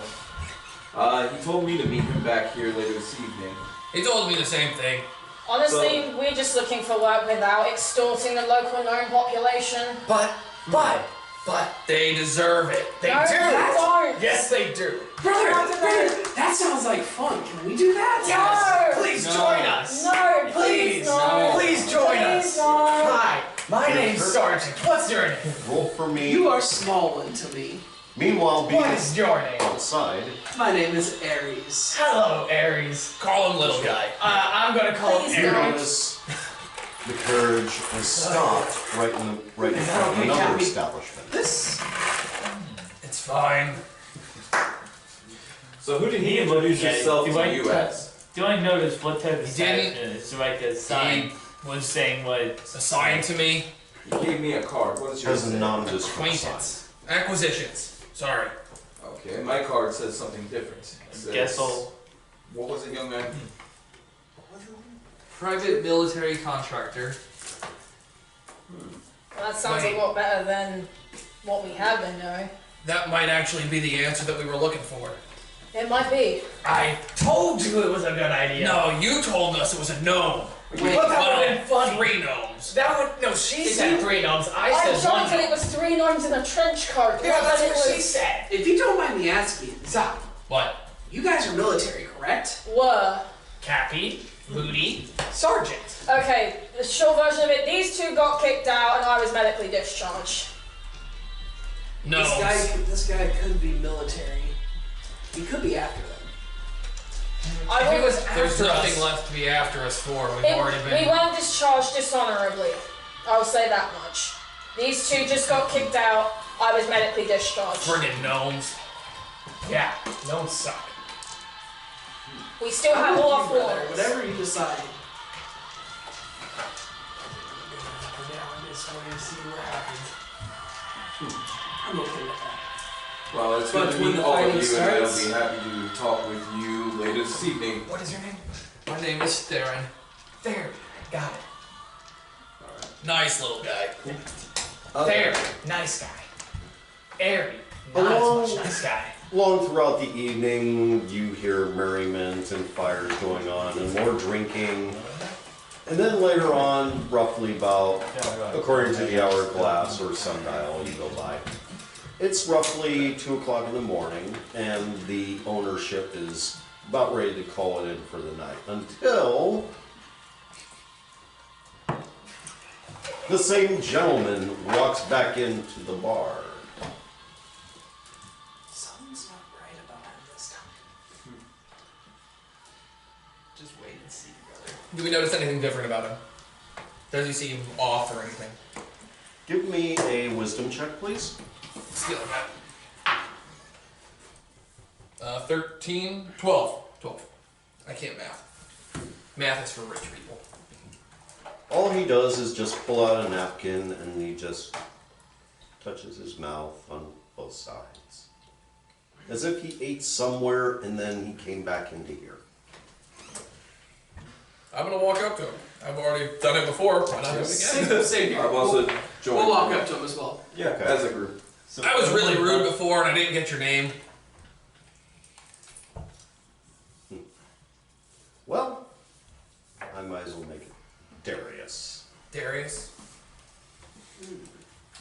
Speaker 3: he told me to meet him back here later this evening.
Speaker 1: He told me the same thing.
Speaker 7: Honestly, we're just looking for work without extorting the local gnome population.
Speaker 2: But they deserve it. They
Speaker 7: No,
Speaker 2: do.
Speaker 7: they don't.
Speaker 2: Yes, they do.
Speaker 6: Brother, that sounds like fun. Can we do that?
Speaker 7: No.
Speaker 2: Please join us.
Speaker 7: No, please, no.
Speaker 2: Please join
Speaker 7: Please,
Speaker 2: us.
Speaker 7: no.
Speaker 2: Hi, my name's Sergeant. What's your name?
Speaker 4: Roll for me.
Speaker 6: You are small one to me.
Speaker 4: Meanwhile,
Speaker 2: What is your name?
Speaker 4: outside.
Speaker 6: My name is Ares.
Speaker 2: Hello, Ares.
Speaker 1: Call him little guy.
Speaker 2: I'm gonna call
Speaker 7: Please
Speaker 2: him
Speaker 7: don't.
Speaker 2: Ares.
Speaker 4: Notice the carriage is stopped right in front of
Speaker 6: okay,
Speaker 4: another
Speaker 6: Cappy?
Speaker 4: establishment.
Speaker 6: This.
Speaker 2: It's fine.
Speaker 3: So who did he
Speaker 5: He
Speaker 3: introduce
Speaker 5: looked at it.
Speaker 3: yourself
Speaker 5: Do
Speaker 3: to
Speaker 5: I-
Speaker 3: you as?
Speaker 5: Do I notice what type of
Speaker 1: He didn't.
Speaker 5: sign it is? So like a sign was saying what?
Speaker 1: Assigned to me.
Speaker 3: You gave me a card. What is yours?
Speaker 4: Has a
Speaker 3: say?
Speaker 4: nondescript sign.
Speaker 1: Acquaintance. Acquisitions. Sorry.
Speaker 3: Okay, my card says something different. It says,
Speaker 5: Guess I'll.
Speaker 3: What was it, young man?
Speaker 8: Private military contractor.
Speaker 7: That sounds
Speaker 1: Wait.
Speaker 7: a lot better than what we have been doing.
Speaker 1: That might actually be the answer that we were looking for.
Speaker 7: It might be.
Speaker 2: I told you it was a good idea.
Speaker 1: No, you told us it was a gnome.
Speaker 6: Wait,
Speaker 2: But that would have been funny.
Speaker 1: 3 gnomes.
Speaker 2: That would no. She
Speaker 6: If
Speaker 2: said
Speaker 6: you-
Speaker 2: 3 gnomes. I
Speaker 7: I
Speaker 2: said 1
Speaker 7: told you it
Speaker 2: gnome.
Speaker 7: was 3 gnomes in a trench coat.
Speaker 2: Yeah, that's
Speaker 7: It
Speaker 2: what she
Speaker 7: was-
Speaker 2: said.
Speaker 6: if you don't mind me asking, Zach,
Speaker 1: What?
Speaker 6: you guys are military, correct?
Speaker 7: Were.
Speaker 2: Cappy, Moody, Sergeant.
Speaker 7: Okay, the short version of it, these 2 got kicked out and I was medically discharged.
Speaker 1: Gnomes.
Speaker 6: This guy could be military. He could be after them.
Speaker 7: I
Speaker 2: If he was
Speaker 1: There's
Speaker 2: after
Speaker 1: nothing
Speaker 2: us,
Speaker 1: left to be after us for. We've already
Speaker 7: we
Speaker 1: been.
Speaker 7: weren't discharged dishonorably. I'll say that much. These 2 just got kicked out. I was medically discharged.
Speaker 1: Friggin' gnomes.
Speaker 2: yeah, gnomes suck.
Speaker 7: We still have
Speaker 6: I'm with
Speaker 7: all
Speaker 6: you,
Speaker 7: our
Speaker 6: brother.
Speaker 7: flaws.
Speaker 6: Whatever you decide.
Speaker 2: Go down this way and see what happens.
Speaker 6: I'm okay with that.
Speaker 3: Well, it's
Speaker 6: But
Speaker 3: good to
Speaker 6: when
Speaker 3: meet
Speaker 6: the
Speaker 3: all of
Speaker 6: fighting
Speaker 3: you, and I'll
Speaker 6: starts-
Speaker 3: be happy to talk with you later this evening.
Speaker 2: What is your name?
Speaker 8: My name is Theron.
Speaker 2: There. Got it.
Speaker 1: Nice little guy.
Speaker 2: There. Nice guy. Airy. Not
Speaker 4: Hello.
Speaker 2: as much nice guy.
Speaker 4: Long throughout the evening, you hear merriment and fires going on and more drinking. And then later on, roughly about, according to the hourglass or sundial you go by, it's roughly 2 o'clock in the morning and the ownership is about ready to call it in for the night until the same gentleman walks back into the bar.
Speaker 6: Something's not right about him this time.
Speaker 8: Just wait and see, brother.
Speaker 1: Do we notice anything different about him? Does he seem off or anything?
Speaker 4: Give me a wisdom check, please.
Speaker 1: Skill that. 13, 12. 12. I can't math. Math is for rich people.
Speaker 4: All he does is just pull out a napkin and he just touches his mouth on both sides. As if he ate somewhere and then he came back into here.
Speaker 1: I'm gonna walk up to him. I've already done it before. Why not do it again?
Speaker 6: Same here.
Speaker 3: I've also joined.
Speaker 6: We'll walk up to him as well.
Speaker 3: Yeah, as a group.
Speaker 1: I was really rude before and I didn't get your name.
Speaker 4: Well, I might as well make it Darius.
Speaker 1: Darius.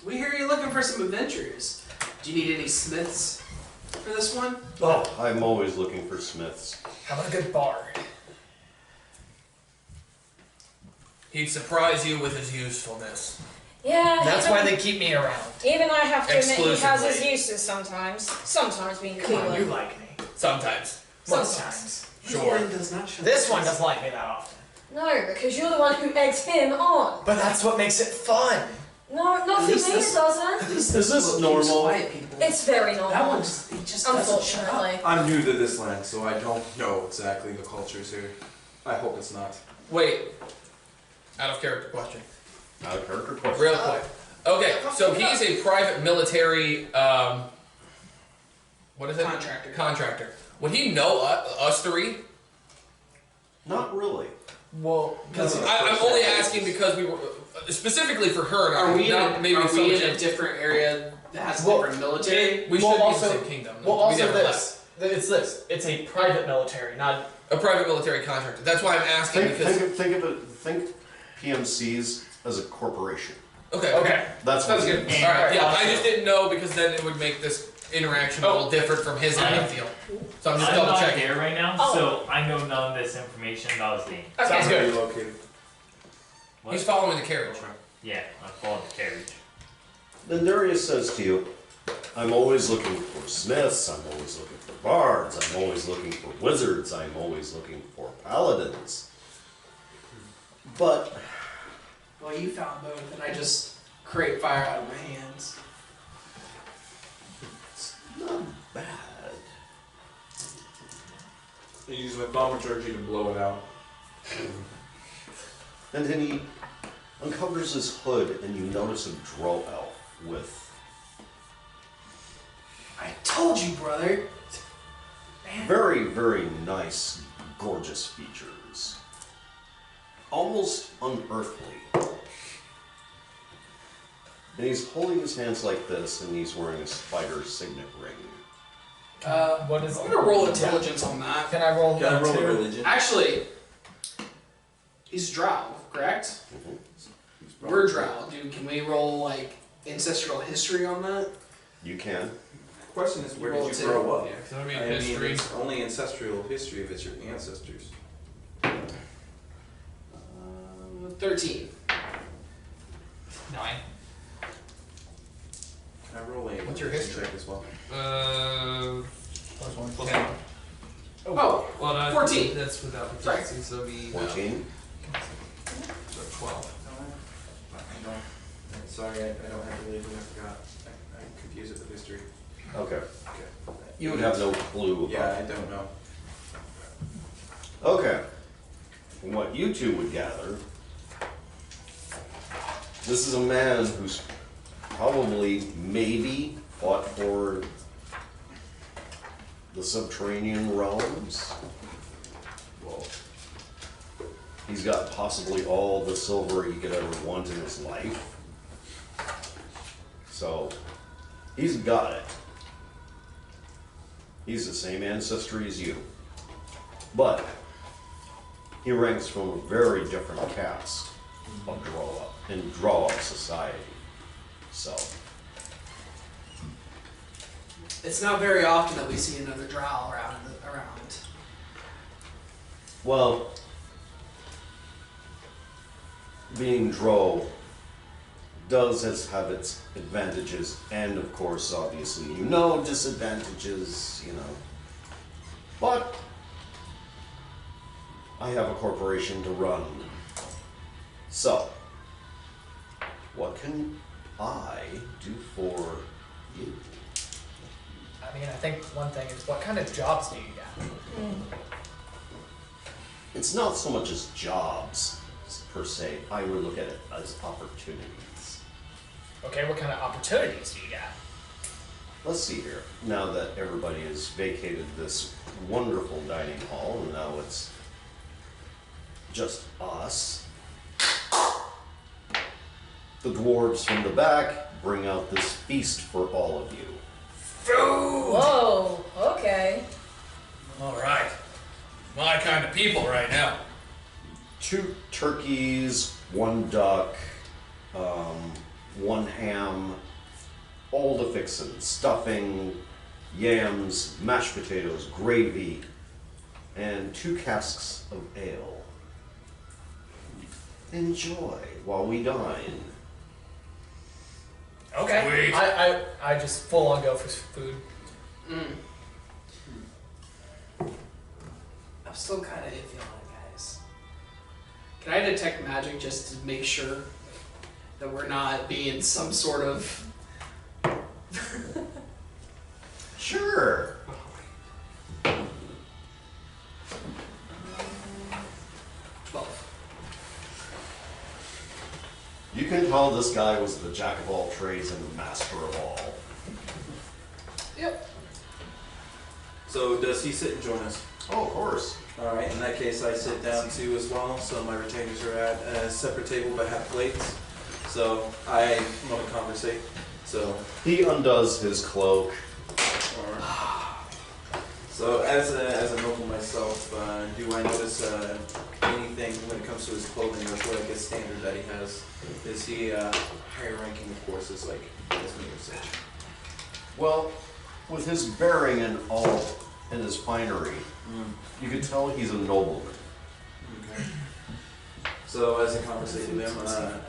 Speaker 6: We hear you're looking for some adventures. Do you need any smiths for this one?
Speaker 4: Oh, I'm always looking for smiths.
Speaker 2: How about a good bard?
Speaker 1: He'd surprise you with his usefulness.
Speaker 7: Yeah,
Speaker 2: That's
Speaker 7: even,
Speaker 2: why they keep me around.
Speaker 7: even I have to admit he has his
Speaker 1: Exclusively.
Speaker 7: uses sometimes. Sometimes being
Speaker 2: Come on, you
Speaker 7: cooler.
Speaker 2: like me.
Speaker 1: Sometimes.
Speaker 2: Most times.
Speaker 1: Sure.
Speaker 6: Ian does not show
Speaker 2: This
Speaker 6: us.
Speaker 2: one doesn't like me that often.
Speaker 7: No, because you're the one who eggs him on.
Speaker 2: But that's what makes it fun.
Speaker 7: No, not for me,
Speaker 6: least
Speaker 7: it
Speaker 6: this-
Speaker 7: doesn't.
Speaker 6: At least
Speaker 4: Is this
Speaker 6: book keeps
Speaker 4: normal?
Speaker 6: Quiet people.
Speaker 7: It's very
Speaker 6: that
Speaker 7: normal.
Speaker 6: one just, he just doesn't shut up.
Speaker 7: Unfortunately.
Speaker 3: I'm new to this land, so I don't know exactly the cultures here. I hope it's not.
Speaker 1: Wait. Out of character question.
Speaker 4: Out of character question.
Speaker 1: Real quick. Okay, so he's a private military, what is it?
Speaker 6: Contractor.
Speaker 1: Contractor. Would he know us 3?
Speaker 4: Not really.
Speaker 2: Well,
Speaker 1: I'm only asking because we were, specifically for her.
Speaker 6: Are we,
Speaker 1: not
Speaker 6: in,
Speaker 1: maybe
Speaker 6: are
Speaker 1: so
Speaker 6: we
Speaker 1: much
Speaker 6: in a different area that has
Speaker 2: Well,
Speaker 6: different military?
Speaker 1: We
Speaker 2: Well,
Speaker 1: should
Speaker 2: also-
Speaker 1: be in the same kingdom.
Speaker 2: well,
Speaker 1: we
Speaker 2: also
Speaker 1: never
Speaker 2: this.
Speaker 1: left.
Speaker 2: It's this. It's a private military, not.
Speaker 1: A private military contractor. That's why I'm asking because.
Speaker 4: Think PMCs as a corporation.
Speaker 1: Okay.
Speaker 2: Okay.
Speaker 4: That's
Speaker 1: Sounds
Speaker 4: what
Speaker 1: good.
Speaker 4: it is.
Speaker 1: All right. Yeah, I just didn't know because then it would make this interaction a little different from his end of the field. So I'm just
Speaker 5: I'm
Speaker 1: double
Speaker 5: not
Speaker 1: checking.
Speaker 5: there right now,
Speaker 7: Oh.
Speaker 5: so I know none of this information about his name.
Speaker 2: Sounds
Speaker 3: Where are
Speaker 2: good.
Speaker 3: you located?
Speaker 5: What?
Speaker 1: He's following the carriage.
Speaker 5: Yeah, I followed the carriage.
Speaker 4: Then Darius says to you, I'm always looking for smiths, I'm always looking for bards, I'm always looking for wizards, I'm always looking for paladins. But
Speaker 6: Well, you found both, and I just create fire out of my hands.
Speaker 4: it's not bad.
Speaker 3: I use my thaumaturgy to blow it out.
Speaker 4: And then he uncovers his hood and you notice a drow elf with
Speaker 6: I told you, brother. Man.
Speaker 4: very, very nice, gorgeous features. Almost unearthly. And he's holding his hands like this and he's wearing a spider signet ring.
Speaker 2: What is?
Speaker 6: I'm gonna roll intelligence on that.
Speaker 2: Can I roll?
Speaker 3: Can I roll a
Speaker 2: too?
Speaker 3: religion?
Speaker 6: Actually, he's drow, correct? We're drow, dude. Can we roll like ancestral history on that?
Speaker 4: You can.
Speaker 3: The question is, where
Speaker 6: Roll
Speaker 3: did
Speaker 6: it
Speaker 3: you
Speaker 6: too.
Speaker 3: grow up?
Speaker 6: Yeah.
Speaker 1: So I mean,
Speaker 3: I mean,
Speaker 1: history.
Speaker 3: it's only ancestral history if it's your ancestors.
Speaker 6: 13.
Speaker 8: 9.
Speaker 3: Can I roll a
Speaker 1: What's your
Speaker 3: religion
Speaker 1: history?
Speaker 3: check as well?
Speaker 2: Plus one.
Speaker 8: Plus
Speaker 1: 10.
Speaker 6: Oh,
Speaker 8: Well, no,
Speaker 6: 14.
Speaker 8: That's without the
Speaker 6: Sorry.
Speaker 8: proficiency, so it'll be
Speaker 4: 14.
Speaker 8: so 12.
Speaker 3: I don't. Sorry, I don't have religion. I forgot. I confused it with history.
Speaker 4: Okay.
Speaker 3: Okay.
Speaker 4: You would have no clue about
Speaker 3: Yeah, I don't know.
Speaker 4: Okay. From what you two would gather, this is a man who's probably, maybe, fought for the subterranean realms. Well, he's got possibly all the silver he could ever want in his life. So, he's got it. He's the same ancestry as you. But, he ranks from a very different caste of Droa, in Droa society. So,
Speaker 6: It's not very often that we see another drow around.
Speaker 4: well, being Drow does have its advantages, and of course, obviously, disadvantages, But, I have a corporation to run. So, what can I do for you?
Speaker 2: I mean, I think one thing is, what kind of jobs do you got?
Speaker 4: It's not so much as jobs, per se. I would look at it as opportunities.
Speaker 2: Okay, what kind of opportunities do you got?
Speaker 4: Let's see here. Now that everybody has vacated this wonderful dining hall, and now it's just us. The dwarves from the back bring out this feast for all of you.
Speaker 7: Whoa, okay.
Speaker 1: All right. My kind of people right now.
Speaker 4: 2 turkeys, 1 duck, 1 ham, all the fixins, stuffing, yams, mashed potatoes, gravy, and 2 casks of ale. Enjoy while we dine.
Speaker 2: Okay.
Speaker 1: Sweet.
Speaker 2: I just full on go for food.
Speaker 6: I'm still kind of iffy on it, guys. Can I detect magic just to make sure that we're not being some sort of...
Speaker 4: Sure.
Speaker 6: 12.
Speaker 4: You can tell this guy was the jack of all trades and the master of all.
Speaker 6: Yep.
Speaker 3: So does he sit and join us?
Speaker 4: Oh, of course.
Speaker 3: All right. In that case, I sit down too as well. So my retainers are at a separate table but have plates. So I want to conversate. So
Speaker 4: He undoes his cloak.
Speaker 3: So as a noble myself, do I notice anything when it comes to his clothing or what I guess standard that he has? Is he higher ranking, of course, as like as me or such?
Speaker 4: Well, with his bearing and all, and his finery, you can tell he's a nobleman.
Speaker 3: Okay. So as I conversate with him,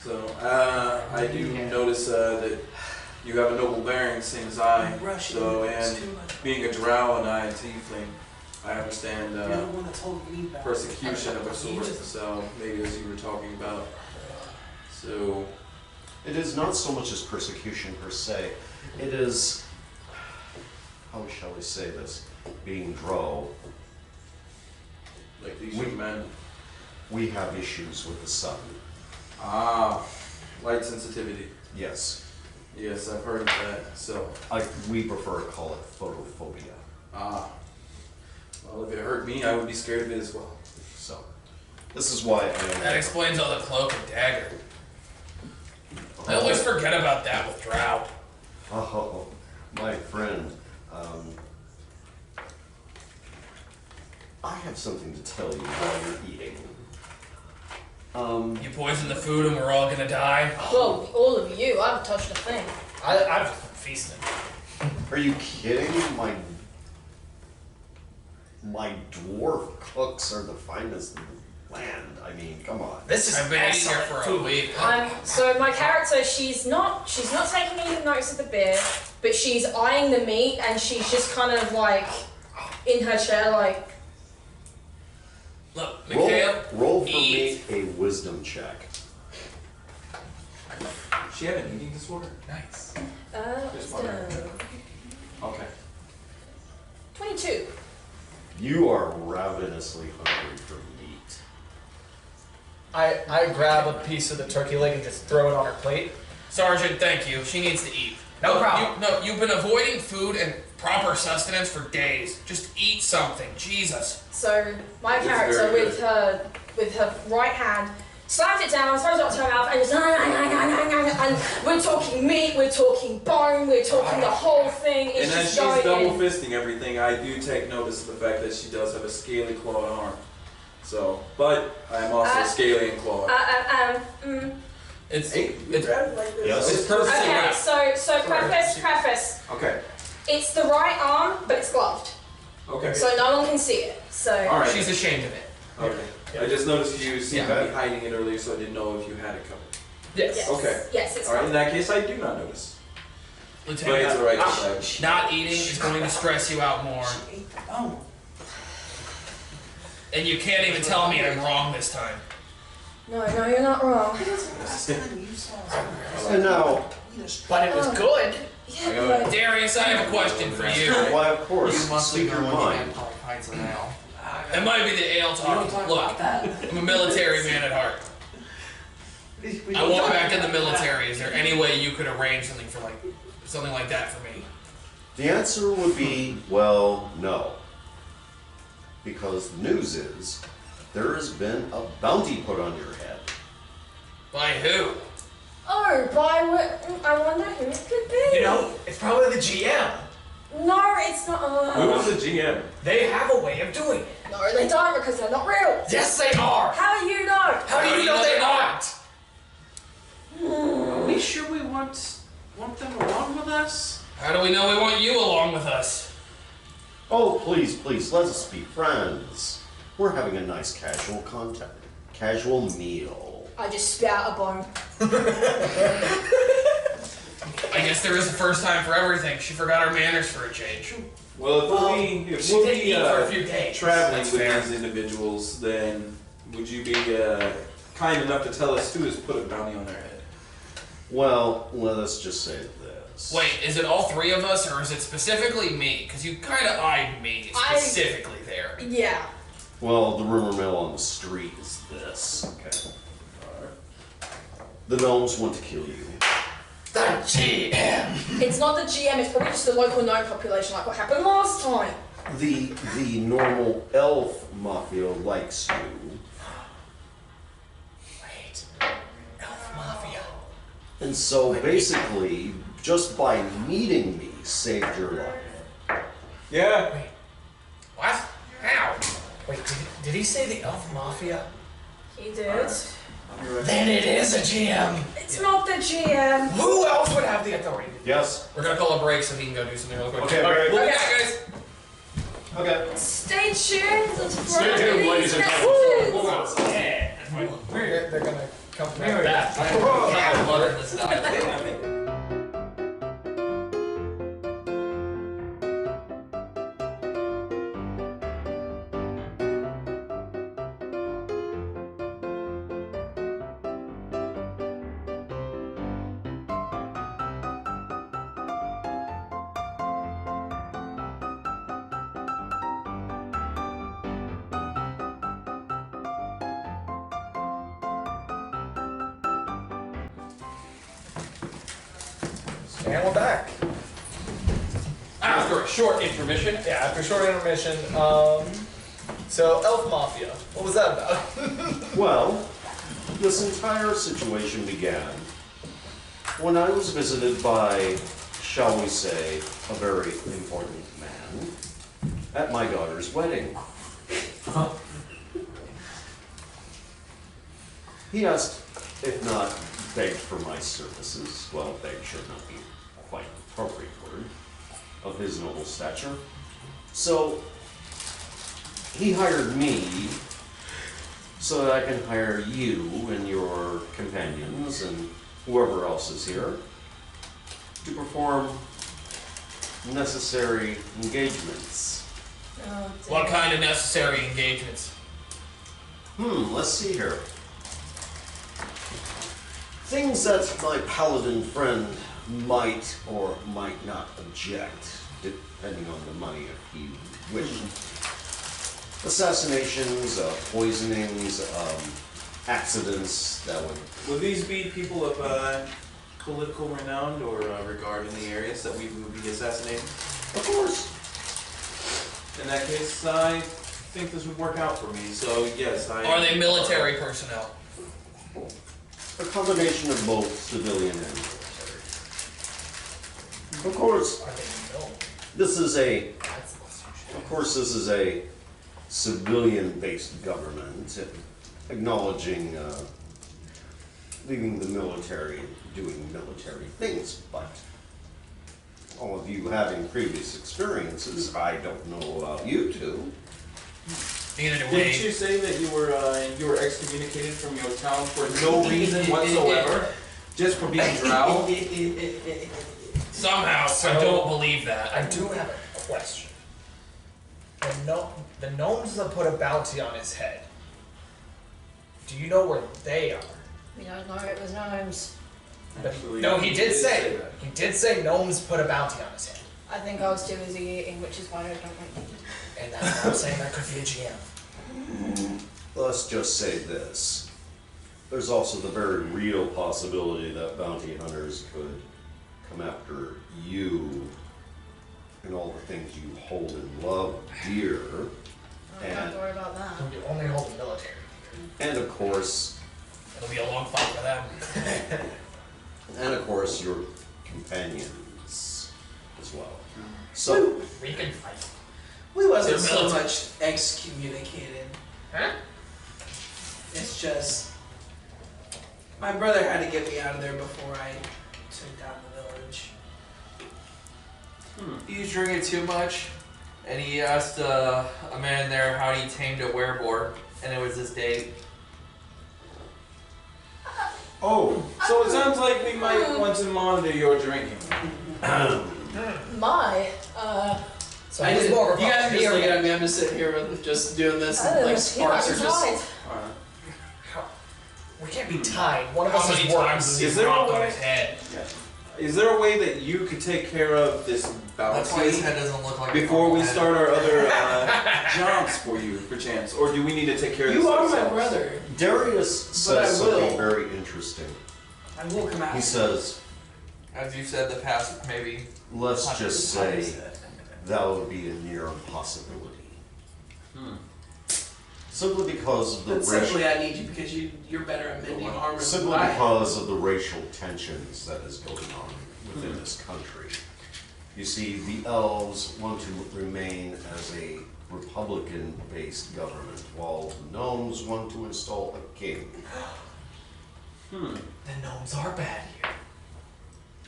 Speaker 3: I do notice that you have a noble bearing, same as I. So, and being a drow and I a tiefling, I understand persecution of a sort. So maybe as you were talking about. So
Speaker 4: It is not so much as persecution per se. It is, how shall we say this, being drow.
Speaker 3: like these young men.
Speaker 4: We have issues with the sun.
Speaker 3: Ah, light sensitivity.
Speaker 4: Yes.
Speaker 3: Yes, I've heard of that. So,
Speaker 4: We prefer to call it photophobia.
Speaker 3: well, if it hurt me, I would be scared of it as well.
Speaker 4: So, this is why
Speaker 1: That explains all the cloak and dagger. I always forget about that with Drow.
Speaker 4: Oh, my friend, I have something to tell you while you're eating.
Speaker 1: You poison the food and we're all gonna die?
Speaker 7: Well, all of you, I haven't touched a thing.
Speaker 2: I've just been feasting.
Speaker 4: Are you kidding? My dwarf cooks are the finest in the land. I mean, come on.
Speaker 2: This is
Speaker 1: I've been eating here
Speaker 2: excellent
Speaker 1: for a
Speaker 2: food.
Speaker 1: week.
Speaker 7: So my character, she's not taking any notes of the beer, but she's eyeing the meat and she's just kind of like in her chair, like.
Speaker 1: Look, Mikhail,
Speaker 4: Roll for
Speaker 1: eat.
Speaker 4: me a wisdom check.
Speaker 3: Does she have an eating disorder?
Speaker 1: Nice.
Speaker 3: Just wondering. Okay.
Speaker 7: 22.
Speaker 4: You are ravenously hungry for meat.
Speaker 2: I grab a piece of the turkey leg and just throw it on her plate.
Speaker 1: Sergeant, thank you. She needs to eat.
Speaker 2: No problem.
Speaker 1: You've been avoiding food and proper sustenance for days. Just eat something. Jesus.
Speaker 7: So my
Speaker 3: This is
Speaker 7: character
Speaker 3: very
Speaker 7: with her right hand slams it down, throws it up to her mouth, and just and we're talking meat, we're talking bone, we're talking the whole thing. It's
Speaker 3: And as
Speaker 7: just
Speaker 3: she's
Speaker 7: going
Speaker 3: double
Speaker 7: in.
Speaker 3: fisting everything, I do take notice of the fact that she does have a scaly clawed arm. So, but I am also scaly and clawed.
Speaker 1: It's
Speaker 3: Hey,
Speaker 1: it's
Speaker 4: Yes.
Speaker 1: it's perfectly
Speaker 7: Okay,
Speaker 1: right.
Speaker 7: so preface.
Speaker 3: Okay.
Speaker 7: It's the right arm, but it's gloved,
Speaker 3: Okay.
Speaker 7: so no one can see it. So
Speaker 3: All right.
Speaker 1: She's ashamed of it.
Speaker 3: Okay. I just noticed you seemed to
Speaker 4: Yeah.
Speaker 3: be hiding it earlier, so I didn't know if you had it covered.
Speaker 2: Yes.
Speaker 3: Okay.
Speaker 7: Yes, it's
Speaker 3: All right. In
Speaker 7: fine.
Speaker 3: that case, I do not notice. But it's
Speaker 1: Lieutenant,
Speaker 3: alright.
Speaker 1: not eating is going to stress you out more. And you can't even tell me I'm wrong this time.
Speaker 7: No, you're not wrong.
Speaker 4: And now,
Speaker 2: But it was good.
Speaker 7: Yeah,
Speaker 3: go
Speaker 7: but-
Speaker 1: Darius, I have a question for you.
Speaker 4: why, of course, speak your mind.
Speaker 8: Pints of ale.
Speaker 1: It might be the ale talk. Look, I'm a military man at heart. I want back in the military. Is there any way you could arrange something like that for me?
Speaker 4: The answer would be, well, no. Because the news is, there has been a bounty put on your head.
Speaker 1: By who?
Speaker 7: Oh, I wonder who it could be.
Speaker 2: You know, it's probably the GM.
Speaker 7: No, it's not.
Speaker 3: Who was the GM?
Speaker 2: They have a way of doing it.
Speaker 7: No, they don't because they're not real.
Speaker 2: Yes, they are.
Speaker 7: How do you know?
Speaker 2: How do you know they aren't?
Speaker 10: Are we sure we want them along with us?
Speaker 1: How do we know we want you along with us?
Speaker 4: Oh, please, let us be friends. We're having a nice casual meal.
Speaker 7: I just spit out a bone.
Speaker 1: I guess there is a first time for everything. She forgot her manners for a change.
Speaker 3: Well, if
Speaker 2: She
Speaker 3: we'll
Speaker 2: did
Speaker 3: be
Speaker 2: eat for a few days.
Speaker 3: traveling
Speaker 1: That's
Speaker 3: with
Speaker 1: fair.
Speaker 3: these individuals, then would you be kind enough to tell us who has put a bounty on their head?
Speaker 4: Well, let us just say this.
Speaker 1: Wait, is it all three of us, or is it specifically me? Because you kind of eyed me specifically there.
Speaker 7: Yeah.
Speaker 4: Well, the rumor mill on the street is this. Okay. The gnomes want to kill you.
Speaker 2: The GM.
Speaker 7: It's not the GM, it's probably just the local gnome population like what happened last time.
Speaker 4: The normal elf mafia likes you.
Speaker 2: Wait. Elf Mafia.
Speaker 4: And so basically, just by meeting me saved your life.
Speaker 3: Yeah.
Speaker 2: Wait. What? How? Wait, did he say the Elf Mafia?
Speaker 7: He did.
Speaker 2: Then it is a GM.
Speaker 7: It's not the GM.
Speaker 2: Who else would have the authority?
Speaker 4: Yes.
Speaker 1: We're gonna call a break so he can go do something real quick.
Speaker 4: Okay,
Speaker 1: All right,
Speaker 4: break.
Speaker 1: we'll be back, guys.
Speaker 4: Okay.
Speaker 7: Stay tuned.
Speaker 4: Stay tuned, ladies and
Speaker 5: Yeah.
Speaker 2: They're gonna come
Speaker 5: Remember
Speaker 2: back.
Speaker 5: that.
Speaker 1: Yeah, blood in this diet.
Speaker 2: And we're back.
Speaker 1: After a short intermission.
Speaker 2: Yeah, after a short intermission. So Elf Mafia. What was that about?
Speaker 4: Well, this entire situation began when I was visited by, shall we say, a very important man at my daughter's wedding. He asked, if not begged for my services, well, begged should not be quite an appropriate word, of his noble stature. So, he hired me so that I can hire you and your companions and whoever else is here to perform necessary engagements.
Speaker 7: Oh, dear.
Speaker 1: What kind of necessary engagements?
Speaker 4: Let's see here. Things that my paladin friend might or might not object, depending on the money if he wished. Assassinations, poisonings, accidents that would...
Speaker 3: Would these be people of political renown or regard in the areas that we would be assassinating?
Speaker 4: Of course.
Speaker 3: In that case, I think this would work out for me. So yes, I.
Speaker 1: Are they military personnel?
Speaker 4: A combination of both civilian and military. Of course,
Speaker 2: Are they known?
Speaker 4: this is a civilian-based government, acknowledging, leaving the military and doing military things, but all of you having previous experiences, I don't know about you two.
Speaker 1: Either way.
Speaker 3: Didn't you say that you were excommunicated from your town for no reason whatsoever, just for being drow?
Speaker 1: Somehow, I don't believe that.
Speaker 2: I do have a question. The gnomes that put a bounty on his head. Do you know where they are?
Speaker 7: We don't know it was gnomes.
Speaker 3: Actually,
Speaker 2: No, he did say
Speaker 3: that.
Speaker 2: he did say gnomes put a bounty on his head.
Speaker 7: I think I was too busy eating, which is why I don't like to eat.
Speaker 2: And that's why I'm saying that could be a GM.
Speaker 4: Let's just say this. There's also the very real possibility that bounty hunters could come after you and all the things you hold and love dear.
Speaker 7: I don't have to worry about that.
Speaker 2: You only hold the military.
Speaker 4: And of course,
Speaker 1: It'll be a long fight for them.
Speaker 4: your companions as well. So,
Speaker 2: We can fight.
Speaker 6: We wasn't
Speaker 1: They're
Speaker 6: so
Speaker 1: militant.
Speaker 6: much excommunicated.
Speaker 2: Huh?
Speaker 6: It's just my brother had to get me out of there before I took down the village.
Speaker 8: He was drinking too much, and he asked a man there how he tamed a werewolf, and it was his date.
Speaker 3: Oh, so it sounds like we might want to monitor your drinking.
Speaker 2: So
Speaker 6: I
Speaker 2: he's
Speaker 6: didn't,
Speaker 2: more of a
Speaker 6: you guys are just
Speaker 2: beer
Speaker 6: looking
Speaker 2: guy.
Speaker 6: at me. I'm just sitting here with just doing this.
Speaker 7: Oh,
Speaker 6: Like
Speaker 7: he
Speaker 6: sparks
Speaker 7: might
Speaker 6: are
Speaker 7: be
Speaker 6: just.
Speaker 7: tied.
Speaker 2: We can't be tied. One of
Speaker 1: How
Speaker 2: us
Speaker 1: many
Speaker 2: is
Speaker 1: times
Speaker 2: worse.
Speaker 1: does he
Speaker 3: Is there
Speaker 1: drop
Speaker 3: a
Speaker 1: on
Speaker 3: way-
Speaker 1: his head?
Speaker 3: Is there a way that you could take care of this
Speaker 8: That's why his
Speaker 3: bounty
Speaker 8: head doesn't look like a
Speaker 3: before we
Speaker 8: normal head.
Speaker 3: start our other jobs for you, perchance? Or do we need to take care of this
Speaker 6: You are my
Speaker 3: ourselves?
Speaker 6: brother.
Speaker 4: Darius
Speaker 6: But I
Speaker 4: says something
Speaker 6: will.
Speaker 4: very interesting.
Speaker 6: I will come out.
Speaker 4: He says,
Speaker 8: As you said, the past maybe.
Speaker 4: let's just say that would be a near impossibility. Simply because of the
Speaker 6: But
Speaker 4: racial...
Speaker 6: simply, I need you because you're better at mending armor than
Speaker 4: Simply
Speaker 6: I am.
Speaker 4: because of the racial tensions that is going on within this country. You see, the elves want to remain as a Republican-based government, while the gnomes want to install a king.
Speaker 2: The gnomes are bad here.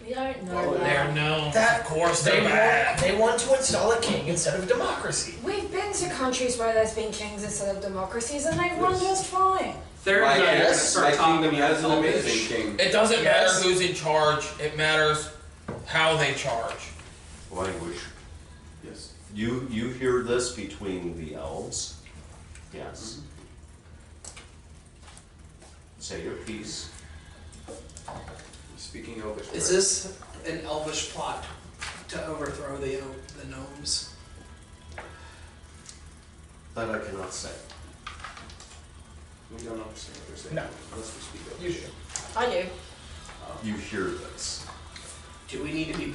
Speaker 7: We don't know
Speaker 1: Well,
Speaker 7: that.
Speaker 1: they're known.
Speaker 2: That
Speaker 1: Of course
Speaker 2: they
Speaker 1: they're bad.
Speaker 2: want, they want to install a king instead of democracy.
Speaker 7: We've been to countries where there's been kings instead of democracies and they've run just fine.
Speaker 6: They're
Speaker 3: My,
Speaker 6: gonna
Speaker 2: Yes,
Speaker 6: start
Speaker 3: my
Speaker 6: talking
Speaker 3: kingdom has an
Speaker 6: Elvish.
Speaker 3: amazing king.
Speaker 1: It doesn't
Speaker 2: Yes.
Speaker 1: matter who's in charge. It matters how they charge.
Speaker 4: Language.
Speaker 3: Yes.
Speaker 4: You hear this between the elves? Yes. Say your piece.
Speaker 3: Speaking Elvish.
Speaker 6: Is this an Elvish plot to overthrow the gnomes?
Speaker 4: That I cannot say.
Speaker 3: We don't understand what they're saying.
Speaker 2: No.
Speaker 3: Unless we speak Elvish.
Speaker 2: You do.
Speaker 7: I do.
Speaker 4: You hear this.
Speaker 6: Do we need to be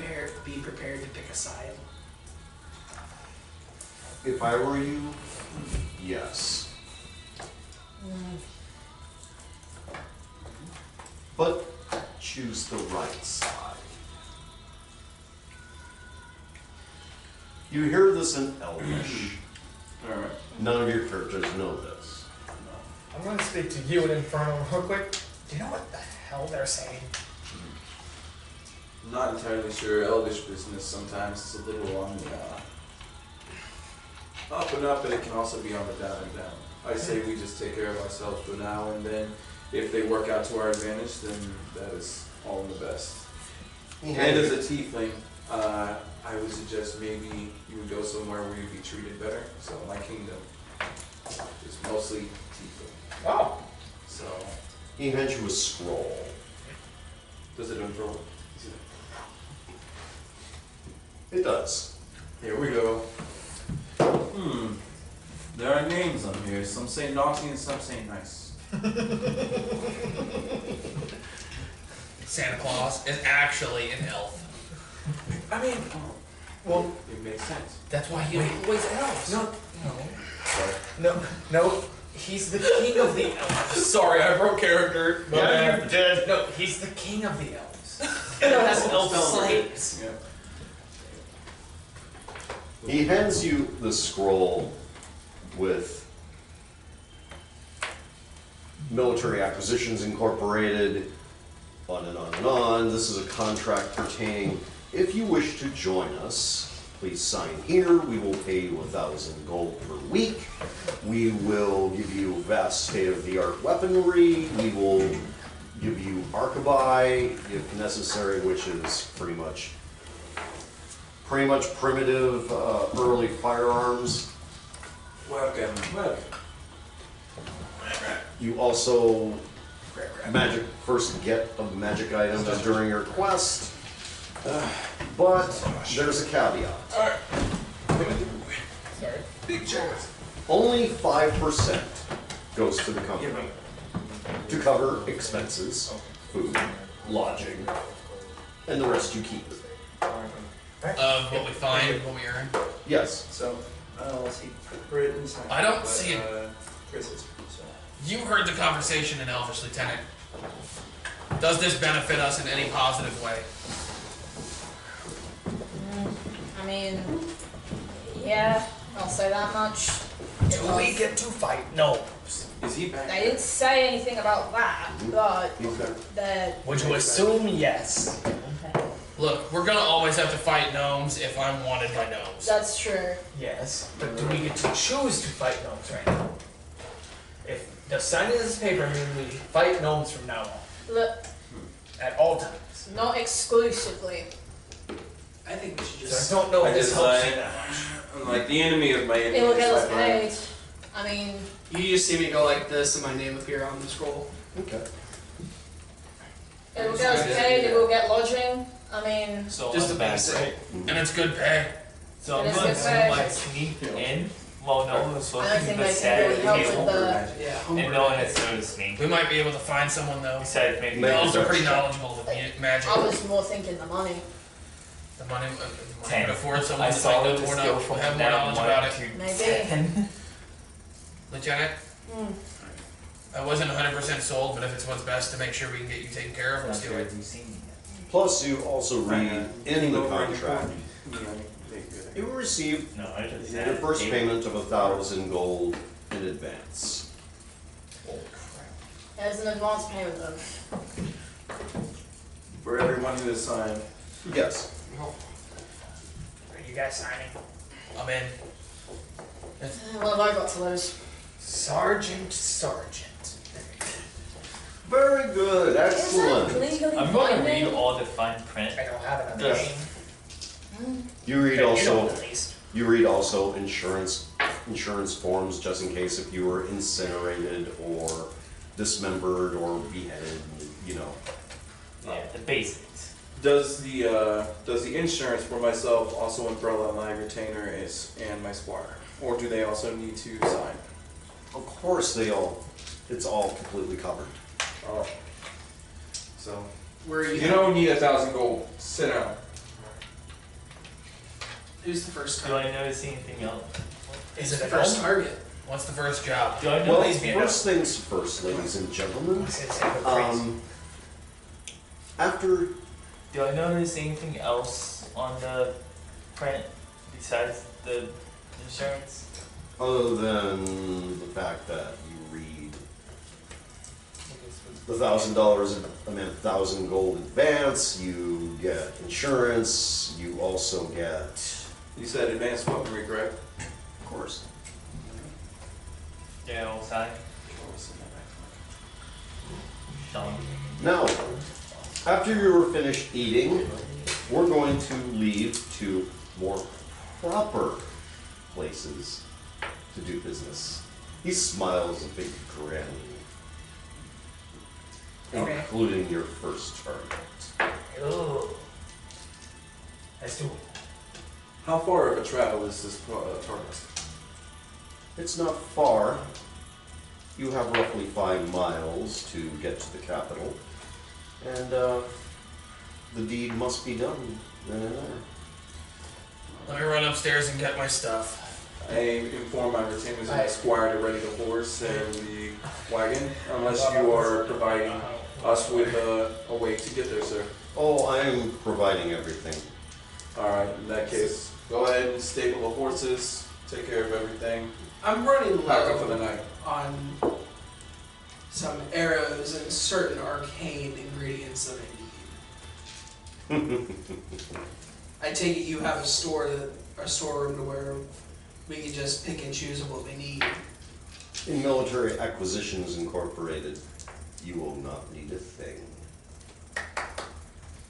Speaker 6: prepared to pick a side?
Speaker 4: If I were you, yes. But choose the right side. You hear this in Elvish.
Speaker 3: Alright.
Speaker 4: None of your characters know this.
Speaker 2: I'm going to speak to you in Infernal real quick. Do you know what the hell they're saying?
Speaker 3: I'm not entirely sure. Elvish business sometimes is a little on the up and up, and it can also be on the down and down. I say we just take care of ourselves for now, and then if they work out to our advantage, then that is all in the best. And as a tiefling, I would suggest maybe you would go somewhere where you'd be treated better. So my kingdom is mostly tiefling.
Speaker 2: Oh.
Speaker 3: So
Speaker 4: He hands you a scroll.
Speaker 3: does it unfurl?
Speaker 4: It does.
Speaker 3: Here we go. There are names on here. Some say naughty and some say nice.
Speaker 1: Santa Claus is actually an elf.
Speaker 2: I mean, well,
Speaker 3: It makes sense.
Speaker 2: that's why he always elves.
Speaker 3: Sorry.
Speaker 2: No. He's the king of the elves.
Speaker 1: Sorry, I broke character. My bad.
Speaker 2: you did. No, he's the king of the elves. He has elf slaves.
Speaker 3: Yeah.
Speaker 4: He hands you the scroll with Military Acquisitions Incorporated, on and on and on. This is a contract pertaining, if you wish to join us, please sign here. We will pay you 1,000 gold per week. We will give you vast state-of-the-art weaponry. We will give you arquebuy, if necessary, which is pretty much primitive early firearms.
Speaker 3: Welcome. Welcome.
Speaker 4: You also first get a magic item during your quest, but there's a caveat.
Speaker 2: Sorry.
Speaker 3: Big chance.
Speaker 4: Only 5% goes to the company to cover expenses, food, lodging, and the rest you keep.
Speaker 1: Of what we find, what we earn.
Speaker 4: Yes.
Speaker 11: So, let's see. Britain's not
Speaker 1: I don't
Speaker 11: but,
Speaker 1: see it.
Speaker 11: Chris is. So.
Speaker 1: You heard the conversation in Elvish, Lieutenant. Does this benefit us in any positive way?
Speaker 7: I mean, yeah, I'll say that much.
Speaker 2: Do we get to fight gnomes?
Speaker 3: Is he back?
Speaker 7: They didn't say anything about that, but they're
Speaker 2: Would you assume yes?
Speaker 1: Look, we're gonna always have to fight gnomes if I'm wanted by gnomes.
Speaker 7: that's true.
Speaker 2: Yes. But do we get to choose to fight gnomes right now? If the sign of this paper means we fight gnomes from now on,
Speaker 7: Look,
Speaker 2: at all times.
Speaker 7: not exclusively.
Speaker 6: I think we should
Speaker 2: So I
Speaker 6: just.
Speaker 2: don't know
Speaker 3: I
Speaker 2: if this
Speaker 3: just
Speaker 2: helps you
Speaker 3: like-
Speaker 2: that much.
Speaker 3: I'm like the enemy of my enemy.
Speaker 7: It will
Speaker 3: is
Speaker 7: get us
Speaker 3: my friend.
Speaker 7: paid. I mean,
Speaker 6: You just see me go like this and my name appear on the scroll.
Speaker 4: Okay.
Speaker 7: it will get us paid, it will get lodging. I mean,
Speaker 8: So
Speaker 6: Just
Speaker 8: on
Speaker 6: a
Speaker 8: the back,
Speaker 6: basic.
Speaker 8: right?
Speaker 1: And it's good pay.
Speaker 8: So
Speaker 7: It
Speaker 8: I'm
Speaker 7: is
Speaker 8: going
Speaker 7: good
Speaker 8: to
Speaker 7: pay.
Speaker 8: like sneak in. Well, no, so
Speaker 7: I don't think
Speaker 8: the
Speaker 7: they can
Speaker 8: sad
Speaker 7: really help
Speaker 8: table,
Speaker 7: with the.
Speaker 6: Yeah.
Speaker 8: and no one has noticed me.
Speaker 1: We might be able to find someone though.
Speaker 8: Besides maybe
Speaker 1: The
Speaker 4: Make
Speaker 1: elves
Speaker 4: a
Speaker 1: are pretty
Speaker 4: check.
Speaker 1: knowledgeable with magic.
Speaker 7: I was more thinking the money.
Speaker 1: The money
Speaker 8: Ten.
Speaker 1: could afford someone
Speaker 8: I
Speaker 1: to
Speaker 8: saw
Speaker 1: find
Speaker 8: the
Speaker 1: out more
Speaker 8: skill
Speaker 1: knowledge,
Speaker 8: from
Speaker 1: have more
Speaker 8: that
Speaker 1: knowledge
Speaker 8: 1
Speaker 1: about it.
Speaker 8: to
Speaker 7: Maybe.
Speaker 8: 10.
Speaker 1: Lieutenant,
Speaker 7: Hmm.
Speaker 1: I wasn't 100% sold, but if it's what's best to make sure we can get you taken care of, let's
Speaker 8: Not
Speaker 1: do
Speaker 8: sure
Speaker 1: it.
Speaker 8: if you've seen me yet.
Speaker 4: Plus, you also read in the contract,
Speaker 3: You know, make good.
Speaker 4: you will receive
Speaker 5: No, I just
Speaker 4: your
Speaker 5: said
Speaker 4: first
Speaker 5: eight.
Speaker 4: payment of 1,000 gold in advance.
Speaker 7: There's an advance payment though.
Speaker 3: For everyone who is signed.
Speaker 4: Yes.
Speaker 2: Are you guys signing?
Speaker 10: I'm in.
Speaker 7: What have I got to lose?
Speaker 2: Sergeant.
Speaker 4: Very good.
Speaker 7: Is that
Speaker 4: Excellent.
Speaker 7: legally
Speaker 5: I'm going to
Speaker 7: binding?
Speaker 5: read all the fine print.
Speaker 2: I don't have another
Speaker 5: Yes.
Speaker 2: name.
Speaker 4: You read
Speaker 2: Okay, you know
Speaker 4: also.
Speaker 2: at least.
Speaker 4: You read also insurance forms just in case if you were incinerated or dismembered or beheaded. You know.
Speaker 5: Yeah, the basics.
Speaker 3: Does the insurance for myself also umbrella my retainer and my squire, or do they also need to sign?
Speaker 4: Of course, it's all completely covered.
Speaker 3: Oh. So
Speaker 6: Where are you?
Speaker 3: you don't need 1,000 gold. Sit down.
Speaker 6: Who's the first
Speaker 5: Do
Speaker 6: target?
Speaker 5: I notice anything else?
Speaker 2: Is
Speaker 6: Who's
Speaker 2: it
Speaker 6: the
Speaker 2: a
Speaker 6: first
Speaker 2: film?
Speaker 6: target?
Speaker 2: What's the first job?
Speaker 5: Do I know
Speaker 4: Well,
Speaker 5: these
Speaker 4: first things first, ladies and gentlemen.
Speaker 2: Crazy.
Speaker 4: After
Speaker 5: Do I notice anything else on the print besides the insurance?
Speaker 4: other than the fact that you read the $1,000, I mean 1,000 gold advance, you get insurance, you also get,
Speaker 3: You said advanced weaponry, correct?
Speaker 4: of course.
Speaker 5: Yeah, I'll sign. Sean.
Speaker 4: Now, after you're finished eating, we're going to leave to more proper places to do business. He smiles a big grin,
Speaker 2: Okay.
Speaker 4: including your first target.
Speaker 2: Ooh. Let's do it.
Speaker 3: How far of a travel is this target?
Speaker 4: It's not far. You have roughly 5 miles to get to the capital, and the deed must be done then and there.
Speaker 10: Let me run upstairs and get my stuff.
Speaker 3: I inform my retainers and my squire to ready the horse and the wagon, unless you are providing us with a way to get there, sir.
Speaker 4: Oh, I'm providing everything.
Speaker 3: Alright, in that case, go ahead and stable the horses, take care of everything,
Speaker 6: I'm running
Speaker 3: pack up for the
Speaker 6: low
Speaker 3: night.
Speaker 6: on some arrows and certain arcane ingredients that I need. I take it you have a storeroom to where we can just pick and choose of what we need.
Speaker 4: In Military Acquisitions Incorporated, you will not need a thing.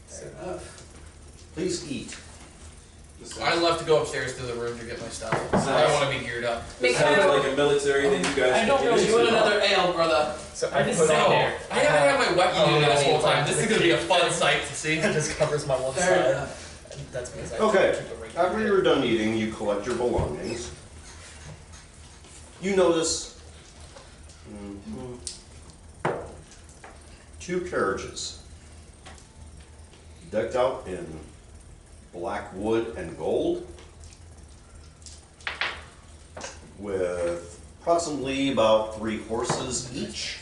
Speaker 6: Fair enough.
Speaker 4: Please eat.
Speaker 10: I'd love to go upstairs to the room to get my stuff. I don't want to be geared up.
Speaker 3: This sounds like a military that you guys
Speaker 5: I don't
Speaker 3: can
Speaker 5: know
Speaker 3: get
Speaker 6: You want
Speaker 3: into.
Speaker 6: another ale, brother?
Speaker 2: So
Speaker 5: I just
Speaker 2: put
Speaker 5: sat
Speaker 2: on-
Speaker 5: there.
Speaker 10: I haven't had my weapon
Speaker 2: Oh,
Speaker 10: this whole
Speaker 2: yeah.
Speaker 10: time. This is going to be a fun sight to see.
Speaker 2: It just covers my one
Speaker 6: Fair
Speaker 2: side.
Speaker 6: enough.
Speaker 2: And that's because I
Speaker 4: Okay,
Speaker 2: keep it right
Speaker 4: after
Speaker 2: here.
Speaker 4: you're done eating, you collect your belongings. You notice 2 carriages decked out in black wood and gold with approximately about 3 horses each.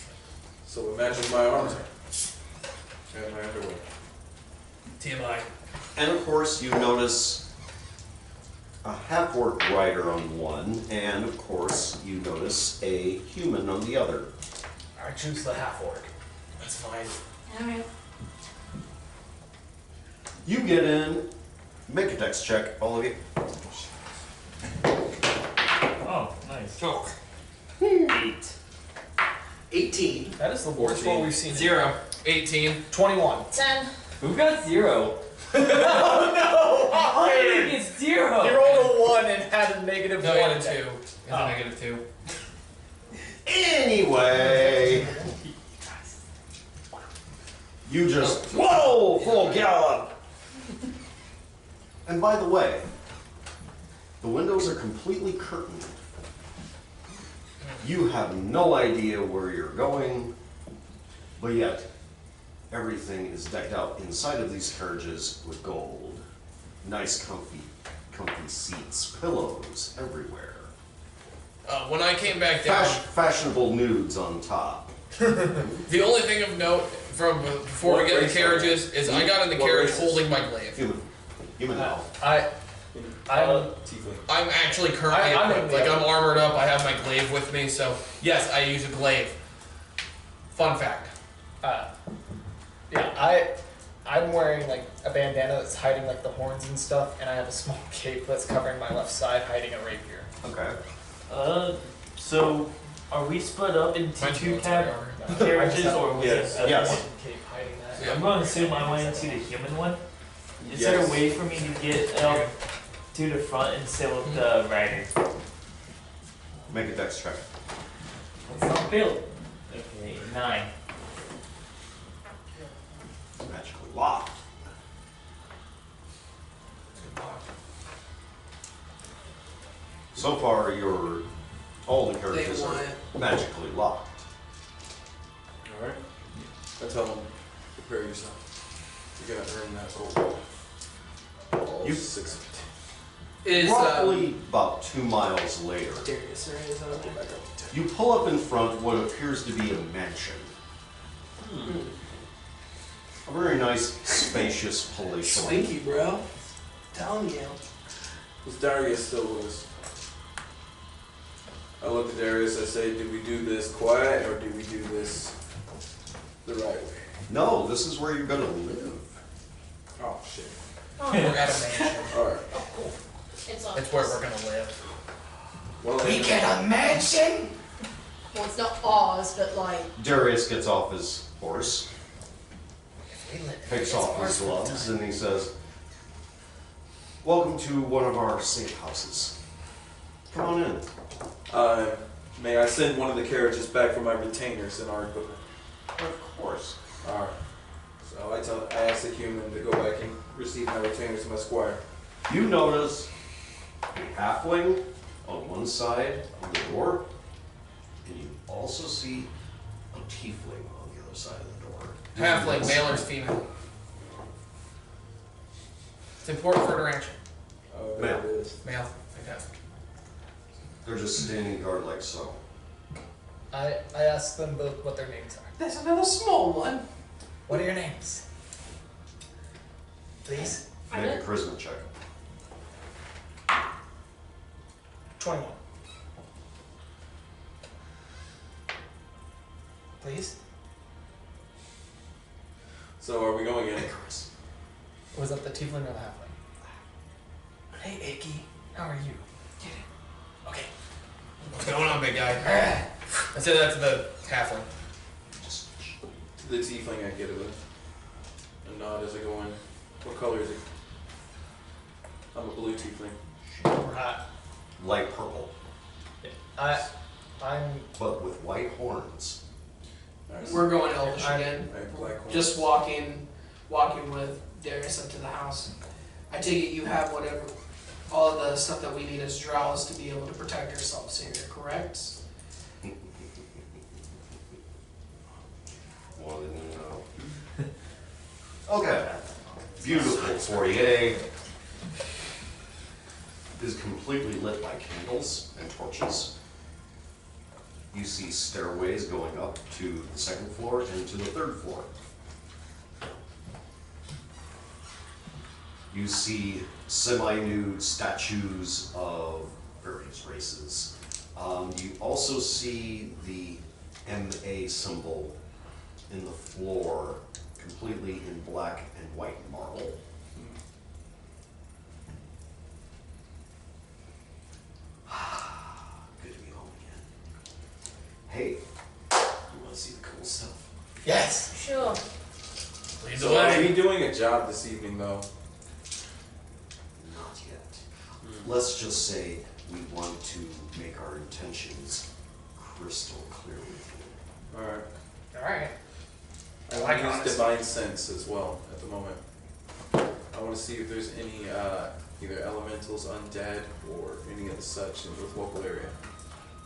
Speaker 3: So imagine my armor and my underwear.
Speaker 10: TMI.
Speaker 4: And of course, you notice a half-orc rider on one, and of course, you notice a human on the other.
Speaker 2: I choose the half orc. That's fine.
Speaker 7: Alright.
Speaker 4: You get in, make a dex check, all of you.
Speaker 5: Oh, nice.
Speaker 10: Oh.
Speaker 5: 8.
Speaker 6: 18.
Speaker 2: That is the worst roll we've seen.
Speaker 10: 0. 18.
Speaker 2: 21.
Speaker 7: 10.
Speaker 5: Who got 0?
Speaker 2: Oh no!
Speaker 5: I didn't get 0.
Speaker 2: You rolled a 1 and had a negative
Speaker 10: No,
Speaker 2: 1.
Speaker 10: I had a 2. It's
Speaker 2: Oh.
Speaker 10: a negative 2.
Speaker 4: Anyway, you just, whoa, full gallop. And by the way, the windows are completely curtained. You have no idea where you're going, but yet everything is decked out inside of these carriages with gold. Nice, comfy seats, pillows everywhere.
Speaker 10: When I came back down,
Speaker 4: Fashionable nudes on top.
Speaker 10: the only thing of note
Speaker 1: from before we
Speaker 3: What
Speaker 1: get in the
Speaker 3: race
Speaker 1: carriages is I got in the
Speaker 3: What
Speaker 1: carriage
Speaker 3: races?
Speaker 1: holding my glaive.
Speaker 4: Human now.
Speaker 2: I'm
Speaker 3: Tiefling.
Speaker 1: I'm actually currently
Speaker 2: I'm
Speaker 1: equipped.
Speaker 2: in the-
Speaker 1: I'm armored up. I have my glaive with me, so yes, I use a glaive. Fun fact.
Speaker 2: I'm wearing like a bandana that's hiding like the horns and stuff, and I have a small cape that's covering my left side, hiding a rapier.
Speaker 4: Okay.
Speaker 5: So are we split up into
Speaker 1: Mine's
Speaker 5: two
Speaker 1: military
Speaker 5: cab
Speaker 1: armor.
Speaker 5: carriages, or was
Speaker 3: Yes.
Speaker 5: it?
Speaker 4: Yes.
Speaker 2: Cape hiding that.
Speaker 1: Yeah.
Speaker 5: I'm going to assume I went into the human one. Is there a
Speaker 3: Yes.
Speaker 5: way for me to get up to the front instead of the rider?
Speaker 4: Make a dex check.
Speaker 5: It's not built. Okay, 9.
Speaker 4: Magically locked. So far, all the
Speaker 6: They
Speaker 4: characters
Speaker 6: want
Speaker 4: are
Speaker 6: it.
Speaker 4: magically locked.
Speaker 3: Alright. I tell them, prepare yourself. You're gonna earn that gold. All
Speaker 4: You-
Speaker 3: 6 of it.
Speaker 6: Is
Speaker 4: Roughly about 2 miles later,
Speaker 6: Darius, right? Is that
Speaker 3: Go
Speaker 6: okay?
Speaker 3: back up to 10.
Speaker 4: you pull up in front of what appears to be a mansion. A very nice, spacious, palatial.
Speaker 6: Swanky, bro. Telling you.
Speaker 3: Was Darius still with us? I look at Darius, I say, do we do this quiet or do we do this the right way?
Speaker 4: No, this is where you're gonna live.
Speaker 3: Oh shit.
Speaker 1: We're at a mansion.
Speaker 3: Alright.
Speaker 7: It's on.
Speaker 1: It's where we're gonna live.
Speaker 3: Well, then-
Speaker 10: a mansion.
Speaker 7: Well, it's not ours, but like.
Speaker 4: Darius gets off his horse,
Speaker 10: We live.
Speaker 4: takes off his gloves, and he says, "Welcome to one of our safe houses. Come on in."
Speaker 3: May I send one of the carriages back for my retainers and our equipment?
Speaker 4: Of course.
Speaker 3: Alright. So I ask the human to go back and receive my retainers and my squire.
Speaker 4: You notice a halfling on one side of the door, and you also see a tiefling on the other side of the door.
Speaker 1: Halfling, male or female? It's important for interaction.
Speaker 3: Oh,
Speaker 4: Male.
Speaker 3: there it is.
Speaker 1: Male. Fantastic.
Speaker 4: They're just standing guard like so.
Speaker 2: I asked them both what their names are.
Speaker 6: There's another small one.
Speaker 2: What are your names? Please?
Speaker 4: Make a charisma check.
Speaker 2: 21. Please?
Speaker 3: So are we going in?
Speaker 4: Icarus.
Speaker 2: Was that the tiefling or the halfling? Hey, Icky. How are you? Get it. Okay.
Speaker 1: What's going on, big guy? I said that to the halfling.
Speaker 3: To the tiefling I get it with. A nod as I go in. What color is he? I'm a blue tiefling.
Speaker 4: Light purple,
Speaker 2: I'm
Speaker 4: but with white horns.
Speaker 3: Nice.
Speaker 6: We're going Elvish again.
Speaker 3: I have black horns.
Speaker 6: Just walking with Darius up to the house. I take it you have whatever, all of the stuff that we need as drows to be able to protect ourselves here, correct?
Speaker 4: Well, then, okay. Beautiful foyer is completely lit by candles and torches. You see stairways going up to the second floor and to the third floor. You see semi-nude statues of various races. You also see the MA symbol in the floor, completely in black and white marble. Good to be home again. Hey, you want to see the cool stuff?
Speaker 10: Yes.
Speaker 7: Sure.
Speaker 1: Lead the
Speaker 3: So are
Speaker 1: way.
Speaker 3: we doing a job this evening though?
Speaker 4: Not yet. Let's just say we want to make our intentions crystal clear with you.
Speaker 3: Alright.
Speaker 2: alright.
Speaker 3: I
Speaker 2: like
Speaker 3: want to use
Speaker 2: honesty.
Speaker 3: divine sense as well at the moment. I want to see if there's any either elementals, undead, or any of the such in the local area.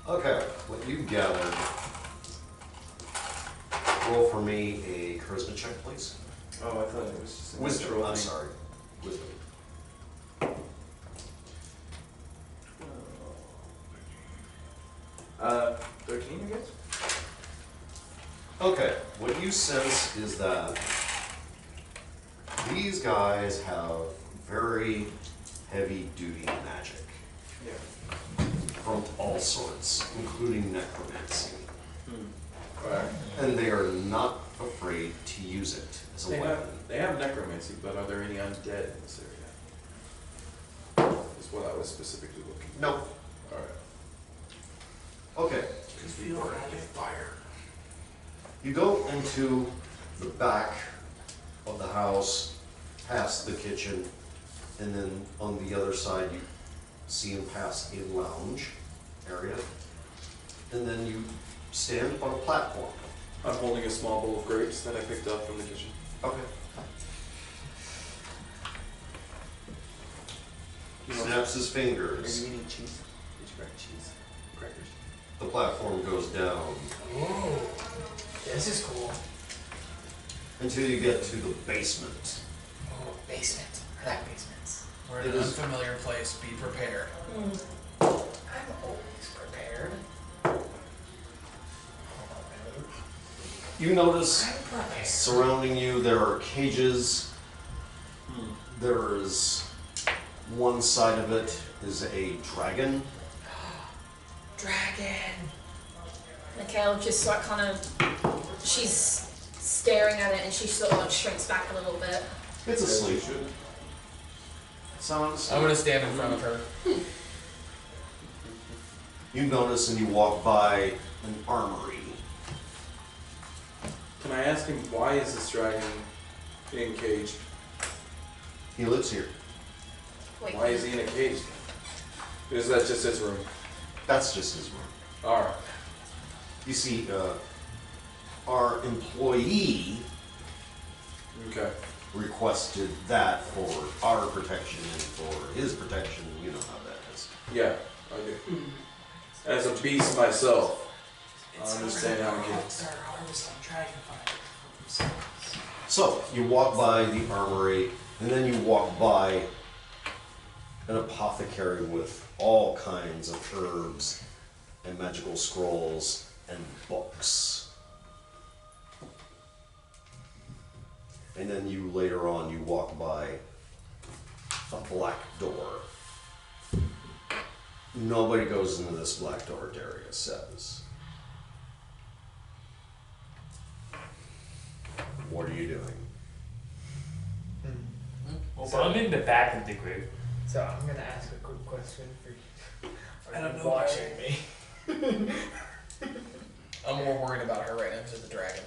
Speaker 4: Okay, what you gathered. Roll for me a charisma check, please.
Speaker 3: Oh, I thought it was just a
Speaker 4: Wisdom.
Speaker 3: natural
Speaker 4: I'm
Speaker 3: thing.
Speaker 4: sorry. Wisdom.
Speaker 3: Uh, 13, I guess?
Speaker 4: Okay, what you sense is that these guys have very heavy-duty magic.
Speaker 3: Yeah.
Speaker 4: From all sorts, including necromancy.
Speaker 3: Alright.
Speaker 4: And they are not afraid to use it as a weapon.
Speaker 3: They have necromancy, but are there any undead in this area? Is what I was specifically looking for.
Speaker 4: Nope.
Speaker 3: Alright.
Speaker 4: Okay.
Speaker 3: Fire.
Speaker 4: You go into the back of the house, past the kitchen, and then on the other side you see him pass a lounge area, and then you stand on a platform.
Speaker 3: I'm holding a small bowl of grapes that I picked up from the kitchen.
Speaker 4: Okay. Snaps his fingers.
Speaker 3: Are you eating cheese? Did you crack cheese? Crackers.
Speaker 4: The platform goes down
Speaker 2: Whoa. This is cool.
Speaker 4: until you get to the basement.
Speaker 2: Oh, basement. I like basements.
Speaker 10: We're in an unfamiliar place. Be prepared.
Speaker 2: I'm always prepared.
Speaker 4: You notice
Speaker 2: I'm prepared.
Speaker 4: surrounding you there are cages. There is one side of it is a dragon.
Speaker 2: Dragon.
Speaker 7: Mikhail just like kind of, she's staring at it and she sort of like shrinks back a little bit.
Speaker 4: It's asleep.
Speaker 3: Sounds.
Speaker 10: I'm gonna stand in front of her.
Speaker 4: You notice and you walk by an armory.
Speaker 3: Can I ask him why is this dragon encaged?
Speaker 4: He lives here.
Speaker 7: Wait,
Speaker 3: Why is he in a cage? Is that just his room?
Speaker 4: That's just his room.
Speaker 3: Alright.
Speaker 4: You see, our employee
Speaker 3: Okay.
Speaker 4: requested that for our protection and for his protection. You know how that is.
Speaker 3: Yeah, I do. As a beast myself, I understand how it gets.
Speaker 4: So, you walk by the armory, and then you walk by an apothecary with all kinds of herbs and magical scrolls and books. And then you later on you walk by a black door. Nobody goes into this black door, Darius says. What are you doing?
Speaker 5: So I'm in the back of the group.
Speaker 2: So I'm gonna ask a quick question for you.
Speaker 6: I don't know
Speaker 2: watching me.
Speaker 10: I'm more worried about her right now because of the dragon.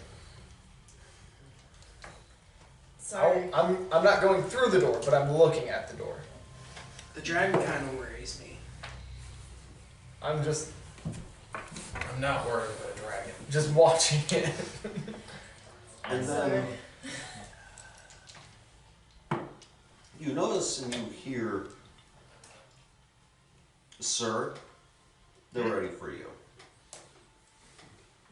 Speaker 7: so
Speaker 2: I'm not going through the door, but I'm looking at the door.
Speaker 6: The dragon kind of worries me.
Speaker 2: I'm just
Speaker 10: I'm not worried about a dragon.
Speaker 2: watching it.
Speaker 4: And then you notice and you hear, "Sir, they're ready for you."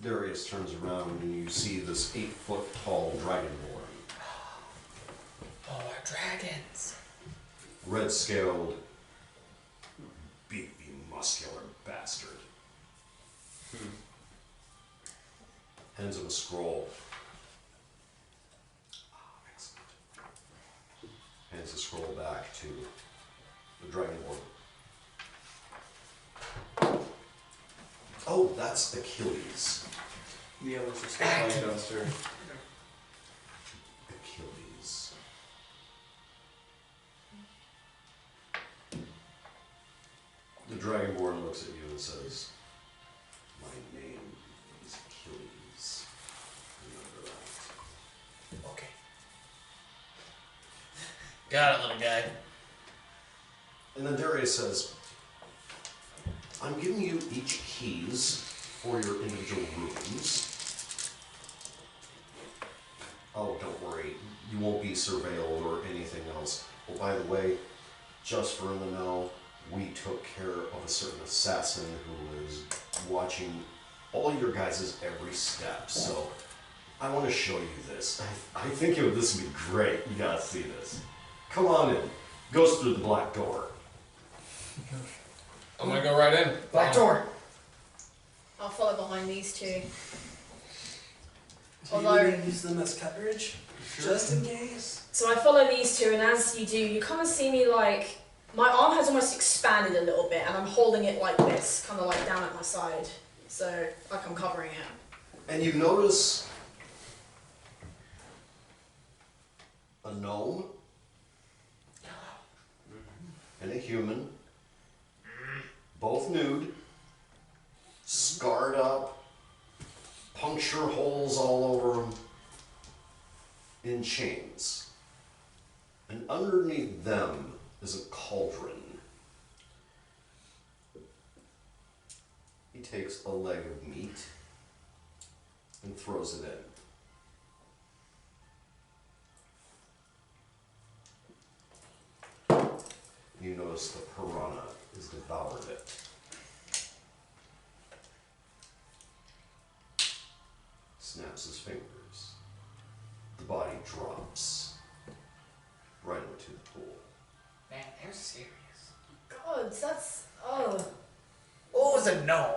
Speaker 4: Darius turns around and you see this 8-foot tall dragonborn,
Speaker 2: Oh, our dragons.
Speaker 4: red scaled, beefy, muscular bastard. Hands him a scroll. Excellent. Hands the scroll back to the dragonborn. Oh, that's Achilles.
Speaker 3: The others are still lying downstairs.
Speaker 4: Achilles. The dragonborn looks at you and says, "My name is Achilles. Remember that."
Speaker 2: Okay.
Speaker 10: Got it, little guy.
Speaker 4: And then Darius says, "I'm giving you each keys for your individual rooms. Oh, don't worry, you won't be surveilled or anything else. Oh, by the way, just for in the know, we took care of a certain assassin who is watching all your guys' every step. So I want to show you this. I think this would be great. You gotta see this. Come on in." Goes through the black door.
Speaker 10: I'm gonna go right in.
Speaker 2: Black door.
Speaker 7: I'll follow behind these two.
Speaker 11: So you
Speaker 7: Although-
Speaker 11: would use them as coverage? Just in case?
Speaker 7: So I follow these two, and as you do, you kind of see me like, my arm has almost expanded a little bit, and I'm holding it like this, kind of like down at my side. So, like I'm covering it.
Speaker 4: And you notice a gnome and a human, both nude, scarred up, puncture holes all over them, in chains. And underneath them is a cauldron. He takes a leg of meat and throws it in. You notice the piranha has devoured it. Snaps his fingers. The body drops right into the pool.
Speaker 2: Man, they're serious.
Speaker 7: God, that's, oh.
Speaker 2: What was a gnome?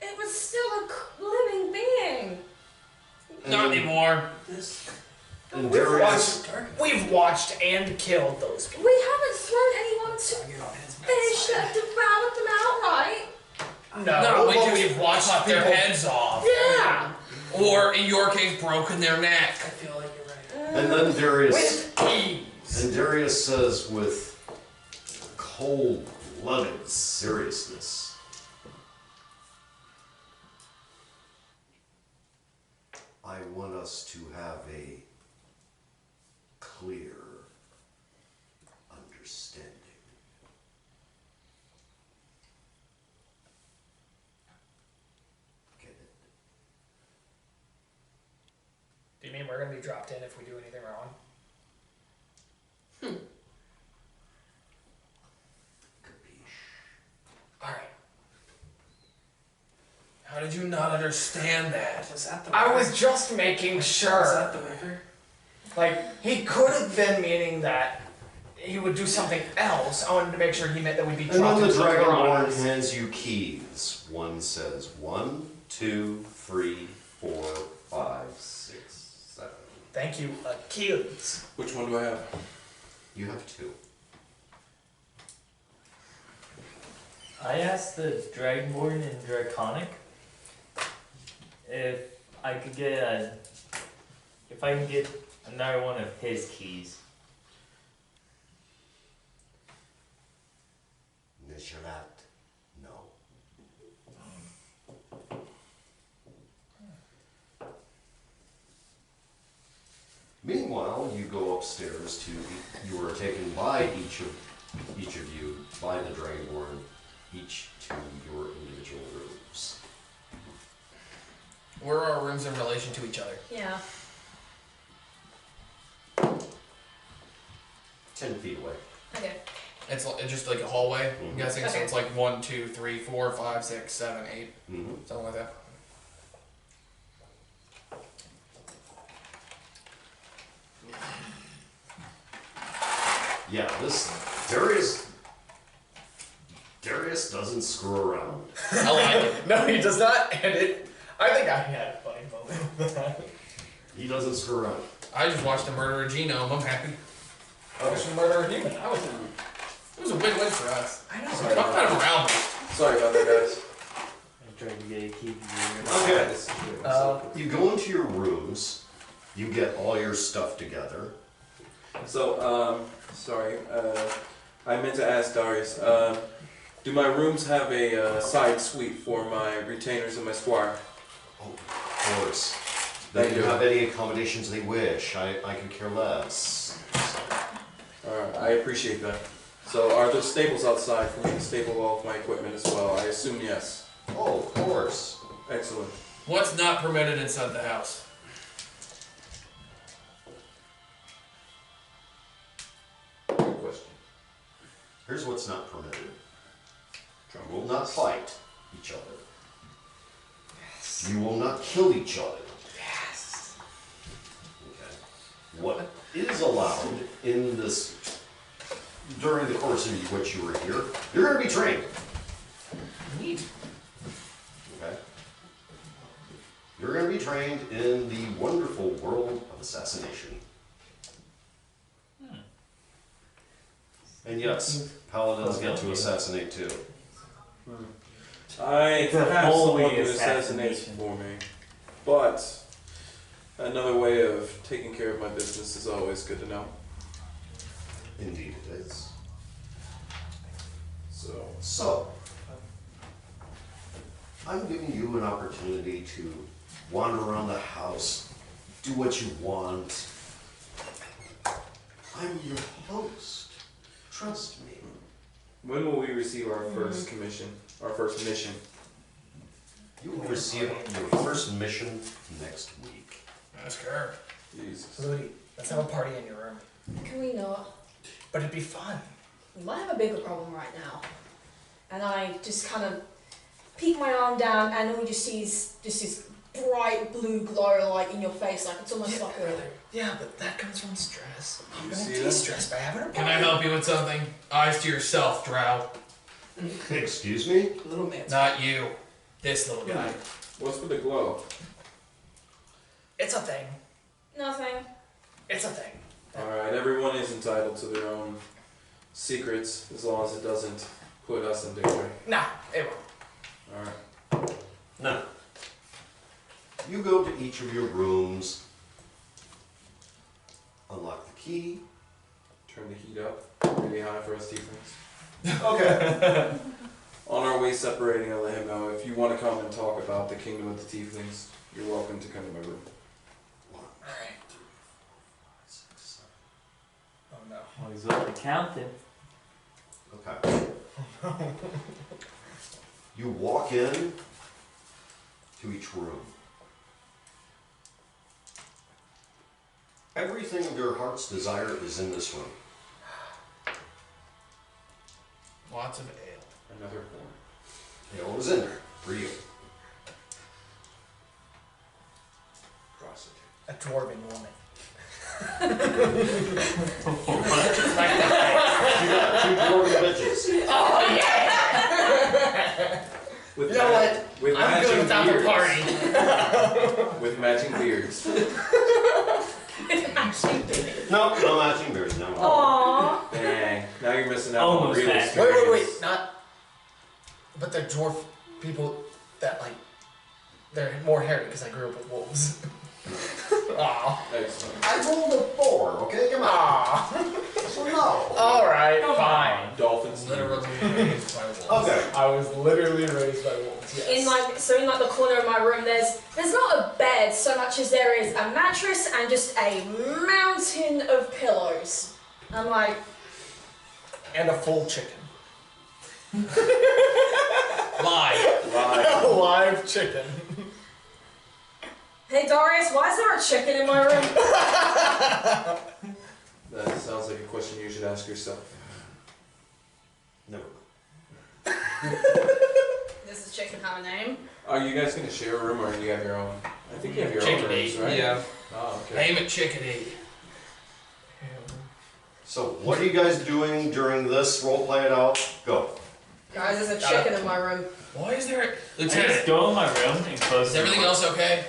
Speaker 7: It was still a living being.
Speaker 10: Not anymore.
Speaker 11: This.
Speaker 4: And Darius,
Speaker 2: We've watched and killed those people.
Speaker 7: We haven't thrown anyone to finish them, devoured them outright.
Speaker 10: No,
Speaker 2: but
Speaker 10: we've watched
Speaker 2: cut
Speaker 10: their
Speaker 2: people-
Speaker 10: heads off.
Speaker 7: Yeah.
Speaker 10: Or, in your case, broken their neck.
Speaker 11: I feel like you're right.
Speaker 4: and then Darius,
Speaker 2: With ease.
Speaker 4: and Darius says with cold-blooded seriousness, I want us to have a clear understanding. Get it?
Speaker 2: Do you mean we're gonna be dropped in if we do anything wrong?
Speaker 4: Capiche?
Speaker 2: Alright.
Speaker 10: How did you not understand that?
Speaker 11: Was that the
Speaker 2: I
Speaker 11: river?
Speaker 2: was just making
Speaker 11: Was
Speaker 2: sure.
Speaker 11: that the river?
Speaker 2: Like, he could have been meaning that he would do something else. I wanted to make sure he meant that we'd be
Speaker 4: And
Speaker 2: dropped
Speaker 4: then the
Speaker 2: into the
Speaker 4: Dragonborn
Speaker 2: garage.
Speaker 4: hands you keys. One says 1, 2, 3, 4, 5, 6, 7.
Speaker 2: Thank you, Achilles.
Speaker 3: Which one do I have?
Speaker 4: You have 2.
Speaker 5: I asked the Dragonborn in Draconic if I could get if I can get another one of his keys.
Speaker 4: Nisharat, no. Meanwhile, you go upstairs to. You are taken by each of you by the Dragonborn, each to your individual rooms.
Speaker 10: Where are our rooms in relation to each other?
Speaker 7: Yeah.
Speaker 4: 10 feet away.
Speaker 7: Okay.
Speaker 10: It's just like a hallway, I'm
Speaker 4: Mhm.
Speaker 10: guessing. So
Speaker 7: Okay.
Speaker 10: it's like 1, 2, 3, 4, 5, 6, 7, 8,
Speaker 4: Mm-hmm.
Speaker 10: something like that.
Speaker 4: Yeah, this Darius doesn't screw around.
Speaker 10: I like it.
Speaker 2: No, he does not, and I think I had a funny moment with that.
Speaker 4: He doesn't screw around.
Speaker 10: I just watched him murder a genome. I'm happy.
Speaker 2: I should murder a human. I was.
Speaker 10: It was a big win for us.
Speaker 2: I know.
Speaker 3: Sorry
Speaker 10: I'm
Speaker 3: about
Speaker 10: kind of
Speaker 3: that.
Speaker 10: around.
Speaker 3: Sorry about that, guys.
Speaker 5: I tried to get a key to
Speaker 4: Okay. You go into your rooms, you get all your stuff together.
Speaker 3: So, sorry, I meant to ask Darius, do my rooms have a side suite for my retainers and my squire?
Speaker 4: Oh, of course. They
Speaker 3: Thank
Speaker 4: can
Speaker 3: you.
Speaker 4: have any accommodations they wish. I could care less.
Speaker 3: Alright, I appreciate that. So, are there stables outside for me to stable all of my equipment as well? I assume yes.
Speaker 4: Oh, of course.
Speaker 3: Excellent.
Speaker 10: What's not permitted inside the house?
Speaker 3: Good question.
Speaker 4: Here's what's not permitted. You will not fight each other. You will not kill each other.
Speaker 2: Yes.
Speaker 4: Okay. What is allowed in this, during the course of which you were here, you're going to be trained.
Speaker 2: Neat.
Speaker 4: Okay? You're going to be trained. trained in the wonderful world of assassination. And yes, paladins get to assassinate too.
Speaker 3: I
Speaker 5: It's a
Speaker 3: have
Speaker 5: holy
Speaker 3: someone who assassinates
Speaker 5: assassination.
Speaker 3: for me, but another way of taking care of my business is always good to know.
Speaker 4: Indeed it is.
Speaker 3: So,
Speaker 4: I'm giving you an opportunity to wander around the house, do what you want. I'm your host. Trust me.
Speaker 3: when will we receive our first commission, our first mission?
Speaker 4: You will receive your first mission next week.
Speaker 10: Ask her.
Speaker 3: Jesus.
Speaker 2: Ludi, let's have a party in your room.
Speaker 7: Can we not?
Speaker 2: But it'd be fun.
Speaker 7: We might have a bigger problem right now. And I just kind of peek my arm down, and all you just see is just this bright blue glow like in your face, like it's almost like a.
Speaker 2: Yeah, but that comes from stress. I'm
Speaker 3: You
Speaker 2: gonna
Speaker 3: see
Speaker 2: de-stress by having a party.
Speaker 10: Can I help you with something? Eyes to yourself, Drow.
Speaker 4: Excuse me?
Speaker 6: Little man.
Speaker 10: Not you. This little guy.
Speaker 3: What's with the glow?
Speaker 2: It's a thing.
Speaker 7: Nothing.
Speaker 2: It's a thing.
Speaker 3: Alright, everyone is entitled to their own secrets as long as it doesn't put us in danger.
Speaker 2: Nah, it won't.
Speaker 3: Alright.
Speaker 4: Now, you go to each of your rooms, unlock the key.
Speaker 3: Turn the heat up really high for us tieflings.
Speaker 4: Okay.
Speaker 3: On our way separating, I let him know if you want to come and talk about the kingdom of the tieflings, you're welcome to come to my room.
Speaker 2: Alright. Oh no.
Speaker 5: Well, he's up to counting.
Speaker 4: Okay. You walk in to each room. Everything of your heart's desire is in this room.
Speaker 10: Lots of ale.
Speaker 3: Another one.
Speaker 4: Ale is in there for you.
Speaker 3: Prostitute.
Speaker 2: A dwarven woman.
Speaker 4: You got two dwarven bitches.
Speaker 2: Oh yeah!
Speaker 3: With
Speaker 2: You know what?
Speaker 3: With
Speaker 2: I'm good without the
Speaker 3: beards.
Speaker 2: party.
Speaker 3: With matching beards.
Speaker 4: No, no matching beards, no.
Speaker 7: Aww.
Speaker 3: Dang. Now you're missing out on
Speaker 5: Almost
Speaker 3: real
Speaker 5: matching.
Speaker 3: experience.
Speaker 2: Wait, not. But they're dwarf people that like. They're more hairy because I grew up with wolves. Aw.
Speaker 3: Excellent.
Speaker 4: I rolled a 4, okay? Come on.
Speaker 2: Aw.
Speaker 4: So no.
Speaker 2: Alright, fine.
Speaker 3: Dolphins.
Speaker 10: Literally raised by wolves.
Speaker 4: Okay.
Speaker 2: I was literally raised by wolves, yes.
Speaker 7: In like the corner of my room, there's not a bed so much as there is a mattress and just a mountain of pillows. I'm like,
Speaker 2: And a full chicken.
Speaker 10: Lie.
Speaker 3: Live.
Speaker 2: A live chicken.
Speaker 7: hey Darius, why is there a chicken in my room?
Speaker 3: That sounds like a question you should ask yourself.
Speaker 4: Never.
Speaker 7: Does the chicken have a name?
Speaker 3: Are you guys going to share a room or do you have your own? I think you have your own
Speaker 10: Chicken
Speaker 3: rooms,
Speaker 10: eat.
Speaker 3: right?
Speaker 10: Yeah.
Speaker 3: Oh, okay.
Speaker 10: Name it chickadee.
Speaker 4: So, what are you guys doing during this? Role play it out. Go.
Speaker 7: Guys, there's a chicken in my room.
Speaker 10: Why is there a...
Speaker 5: I just
Speaker 10: Lieutenant,
Speaker 5: go in my room and close
Speaker 10: is
Speaker 5: the
Speaker 10: everything
Speaker 5: door.
Speaker 10: else okay?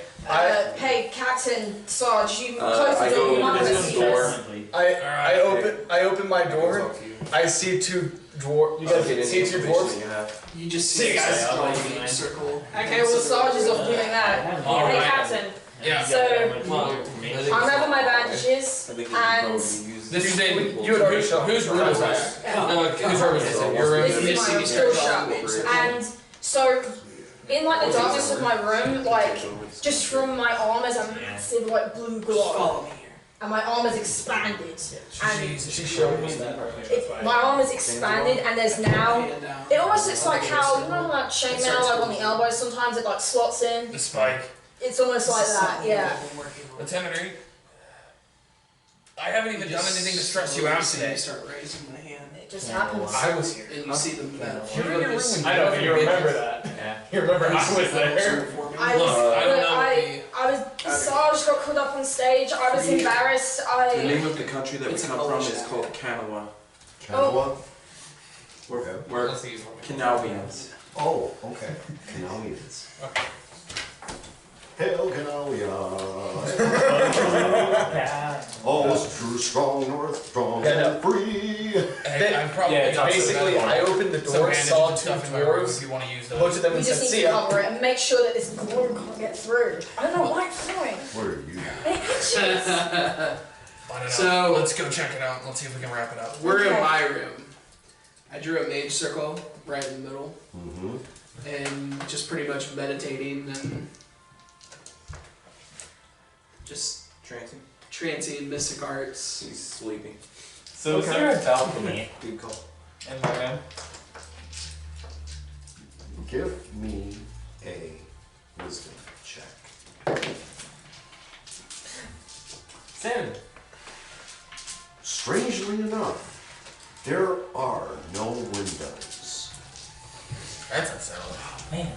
Speaker 7: Hey, Captain Sarge, you
Speaker 3: I
Speaker 7: close the
Speaker 3: go
Speaker 7: door. You
Speaker 3: into
Speaker 7: might
Speaker 3: this
Speaker 7: want to see
Speaker 3: door.
Speaker 7: this.
Speaker 2: I open my
Speaker 3: That goes
Speaker 2: door.
Speaker 3: off to you.
Speaker 2: I see two dwarf. You
Speaker 3: I'll
Speaker 2: guys
Speaker 3: get any
Speaker 2: see two
Speaker 3: information
Speaker 2: dwarves?
Speaker 3: that you have.
Speaker 6: You just
Speaker 2: See
Speaker 6: see
Speaker 2: you guys.
Speaker 6: a big circle.
Speaker 7: Okay, well Sarge is off doing that.
Speaker 10: All
Speaker 7: Hey,
Speaker 10: right.
Speaker 7: Captain,
Speaker 10: Yeah.
Speaker 7: So, I'm over my bandages,
Speaker 3: I think you
Speaker 7: and
Speaker 3: can probably use
Speaker 10: This is in...
Speaker 2: You had already shown.
Speaker 10: Whose room is this? Whose room is this? In your room?
Speaker 7: this is my door shut. And so, in like the darkness of my room, like just from my arm, there's a massive like blue glow,
Speaker 6: Follow me here.
Speaker 7: and my arm is expanded, and
Speaker 2: She showed me that.
Speaker 7: my arm is expanded, and there's now.
Speaker 6: Hand down.
Speaker 7: It almost looks like how you know like chainmail, like on the elbows. Sometimes it like slots in.
Speaker 10: The spike.
Speaker 7: It's almost like that, yeah.
Speaker 10: Lieutenant, are you... I haven't even done anything to stress you out today.
Speaker 6: You start raising my hand,
Speaker 7: It just happens.
Speaker 2: I was here.
Speaker 6: and you see the metal.
Speaker 2: You're in your room.
Speaker 5: I know,
Speaker 2: You remember that.
Speaker 5: Yeah.
Speaker 2: You remember I was there.
Speaker 7: I was,
Speaker 10: Look, I don't know
Speaker 7: I was, Sarge got caught up on stage. I was embarrassed.
Speaker 3: The name of the country that we
Speaker 6: It's
Speaker 3: come
Speaker 6: an
Speaker 3: from
Speaker 6: old
Speaker 3: is
Speaker 6: shadow.
Speaker 3: called Kanawa.
Speaker 4: Kanawa?
Speaker 3: We're
Speaker 10: Let's see.
Speaker 3: Kanawians.
Speaker 4: Oh, okay. Kanawians. Hail Canalia. Oh, it's true, strong north, strong and free.
Speaker 10: Hey, I'm probably
Speaker 2: It's basically, I opened the door, saw two
Speaker 10: stuff in my room if
Speaker 2: dwarves,
Speaker 10: you want to use those.
Speaker 2: looked at them
Speaker 7: We
Speaker 2: and
Speaker 7: just
Speaker 2: said,
Speaker 7: need
Speaker 2: see
Speaker 7: to
Speaker 2: ya.
Speaker 7: cover it and make sure that this glue can't get through. I don't know why it's going.
Speaker 4: Where are you?
Speaker 7: It itches.
Speaker 10: I don't know.
Speaker 6: So-
Speaker 10: let's go check it out. Let's see if we can wrap it up.
Speaker 6: We're
Speaker 7: Okay.
Speaker 6: in my room. I drew a mage circle right in the middle,
Speaker 4: Mm-hmm.
Speaker 6: and just pretty much meditating and just trancing, mystic arts.
Speaker 3: He's sleeping.
Speaker 5: So is there a balcony
Speaker 3: Good call.
Speaker 5: in the room?
Speaker 4: Give me a wisdom check.
Speaker 5: 7.
Speaker 4: Strangely enough, there are no windows.
Speaker 10: That's unsettling.
Speaker 5: Man.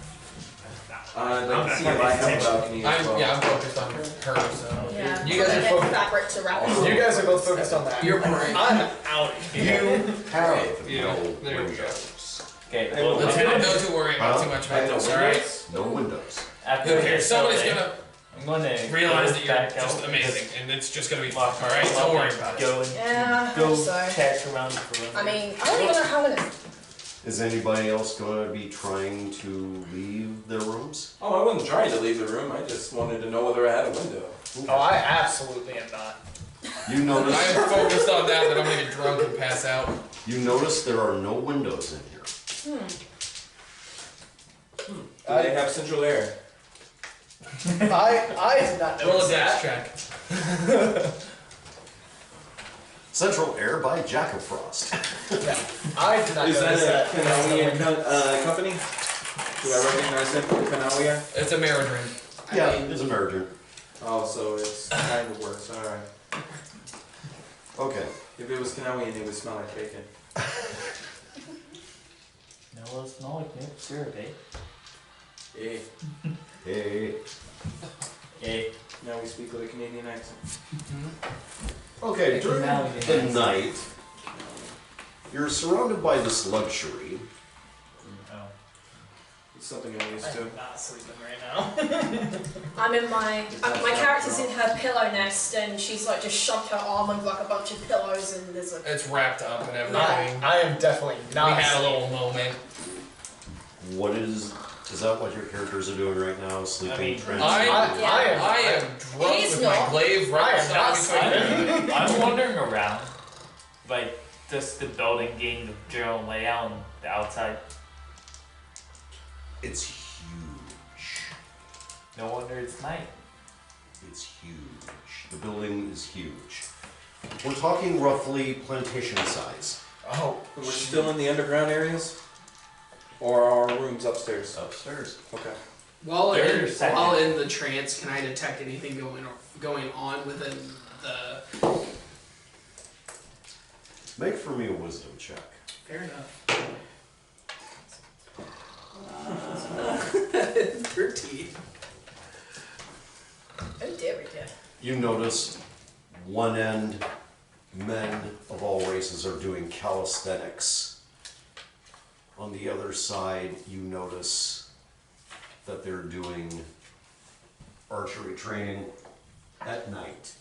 Speaker 3: I'd like to see if I have a balcony as well.
Speaker 10: I'm focused on her, so.
Speaker 7: Yeah.
Speaker 2: You guys
Speaker 7: I'm
Speaker 2: are
Speaker 7: gonna
Speaker 2: focused-
Speaker 7: get fabric to wrap it.
Speaker 2: You guys are both focused on that.
Speaker 6: You're right.
Speaker 2: I'm out of
Speaker 4: You
Speaker 2: here.
Speaker 4: have
Speaker 10: Yeah,
Speaker 4: no
Speaker 10: there we go.
Speaker 4: windows.
Speaker 5: Okay,
Speaker 3: Hey,
Speaker 5: well,
Speaker 10: Lieutenant, don't you worry about
Speaker 4: Huh?
Speaker 10: too much
Speaker 3: I
Speaker 10: about
Speaker 3: know
Speaker 10: this, alright?
Speaker 3: windows.
Speaker 4: No windows.
Speaker 5: after
Speaker 10: Who cares?
Speaker 5: this
Speaker 10: Somebody's
Speaker 5: building,
Speaker 10: gonna
Speaker 5: I'm gonna
Speaker 10: realize
Speaker 5: go
Speaker 10: that you're
Speaker 5: back
Speaker 10: just
Speaker 5: out,
Speaker 10: amazing, and it's just gonna be fun,
Speaker 5: lock
Speaker 10: alright?
Speaker 5: myself
Speaker 10: Don't worry
Speaker 5: up,
Speaker 10: about it.
Speaker 5: Go and
Speaker 7: Yeah, I
Speaker 5: go
Speaker 7: hope so.
Speaker 5: check around the perimeter.
Speaker 7: I mean, I don't even know how it is.
Speaker 4: Is anybody else going to be trying to leave their rooms?
Speaker 3: Oh, I wasn't trying to leave the room. I just wanted to know whether I had a window.
Speaker 2: Oh, I absolutely am not.
Speaker 4: You notice.
Speaker 10: I am focused on that I'm gonna get drunk and pass out.
Speaker 4: You notice there are no windows in here.
Speaker 3: Do they have central air?
Speaker 2: I did not
Speaker 10: Roll a
Speaker 2: notice
Speaker 10: dex
Speaker 2: that.
Speaker 10: check.
Speaker 4: Central Air by Jack of Frost.
Speaker 2: Yeah, I did not
Speaker 3: Is
Speaker 2: notice
Speaker 3: that
Speaker 2: that.
Speaker 3: a Kanawian company? Do I recognize them from Kanawia?
Speaker 10: It's a Maradrin.
Speaker 4: Yeah,
Speaker 6: I mean,
Speaker 4: it's a merger.
Speaker 3: Oh, so it's kind of worse. Alright.
Speaker 4: Okay.
Speaker 3: If it was Kanawian, it would smell like bacon.
Speaker 5: No, it's not like milk syrup, eh?
Speaker 3: Eh.
Speaker 4: Hey.
Speaker 5: Eh.
Speaker 3: Now we speak with a Canadian accent.
Speaker 4: Okay, during
Speaker 5: Now we
Speaker 4: the
Speaker 5: can-
Speaker 4: night, you're surrounded by this luxury.
Speaker 5: Oh.
Speaker 3: It's something I'm used to.
Speaker 2: I'm not sleeping right now.
Speaker 7: I'm in my character's in her pillow nest and she's like just shoved her arm under like a bunch of pillows and there's a
Speaker 10: It's wrapped up and everything.
Speaker 2: I am definitely not.
Speaker 10: We had a little moment.
Speaker 4: What is that what your characters are doing right now? Sleeping,
Speaker 5: I mean,
Speaker 4: trance?
Speaker 10: I
Speaker 2: I
Speaker 10: am drunk
Speaker 7: He's
Speaker 10: with
Speaker 7: not.
Speaker 10: my glaive
Speaker 2: I
Speaker 10: right
Speaker 2: am not
Speaker 10: beside me.
Speaker 5: I'm wandering around, like just the building, getting the general layout and the outside.
Speaker 4: It's huge.
Speaker 5: No wonder it's night.
Speaker 4: It's huge. The building is huge. We're talking roughly plantation size.
Speaker 2: Oh,
Speaker 3: We're still in the underground areas? Or are our rooms upstairs?
Speaker 4: Upstairs.
Speaker 3: Okay.
Speaker 6: while
Speaker 5: Third or second?
Speaker 6: in the trance, can I detect anything going on within the?
Speaker 4: Make for me a wisdom check.
Speaker 6: Fair enough. 13.
Speaker 7: oh dear, dear.
Speaker 4: You notice one end, men of all races are doing calisthenics. On the other side, you notice that they're doing archery training at night.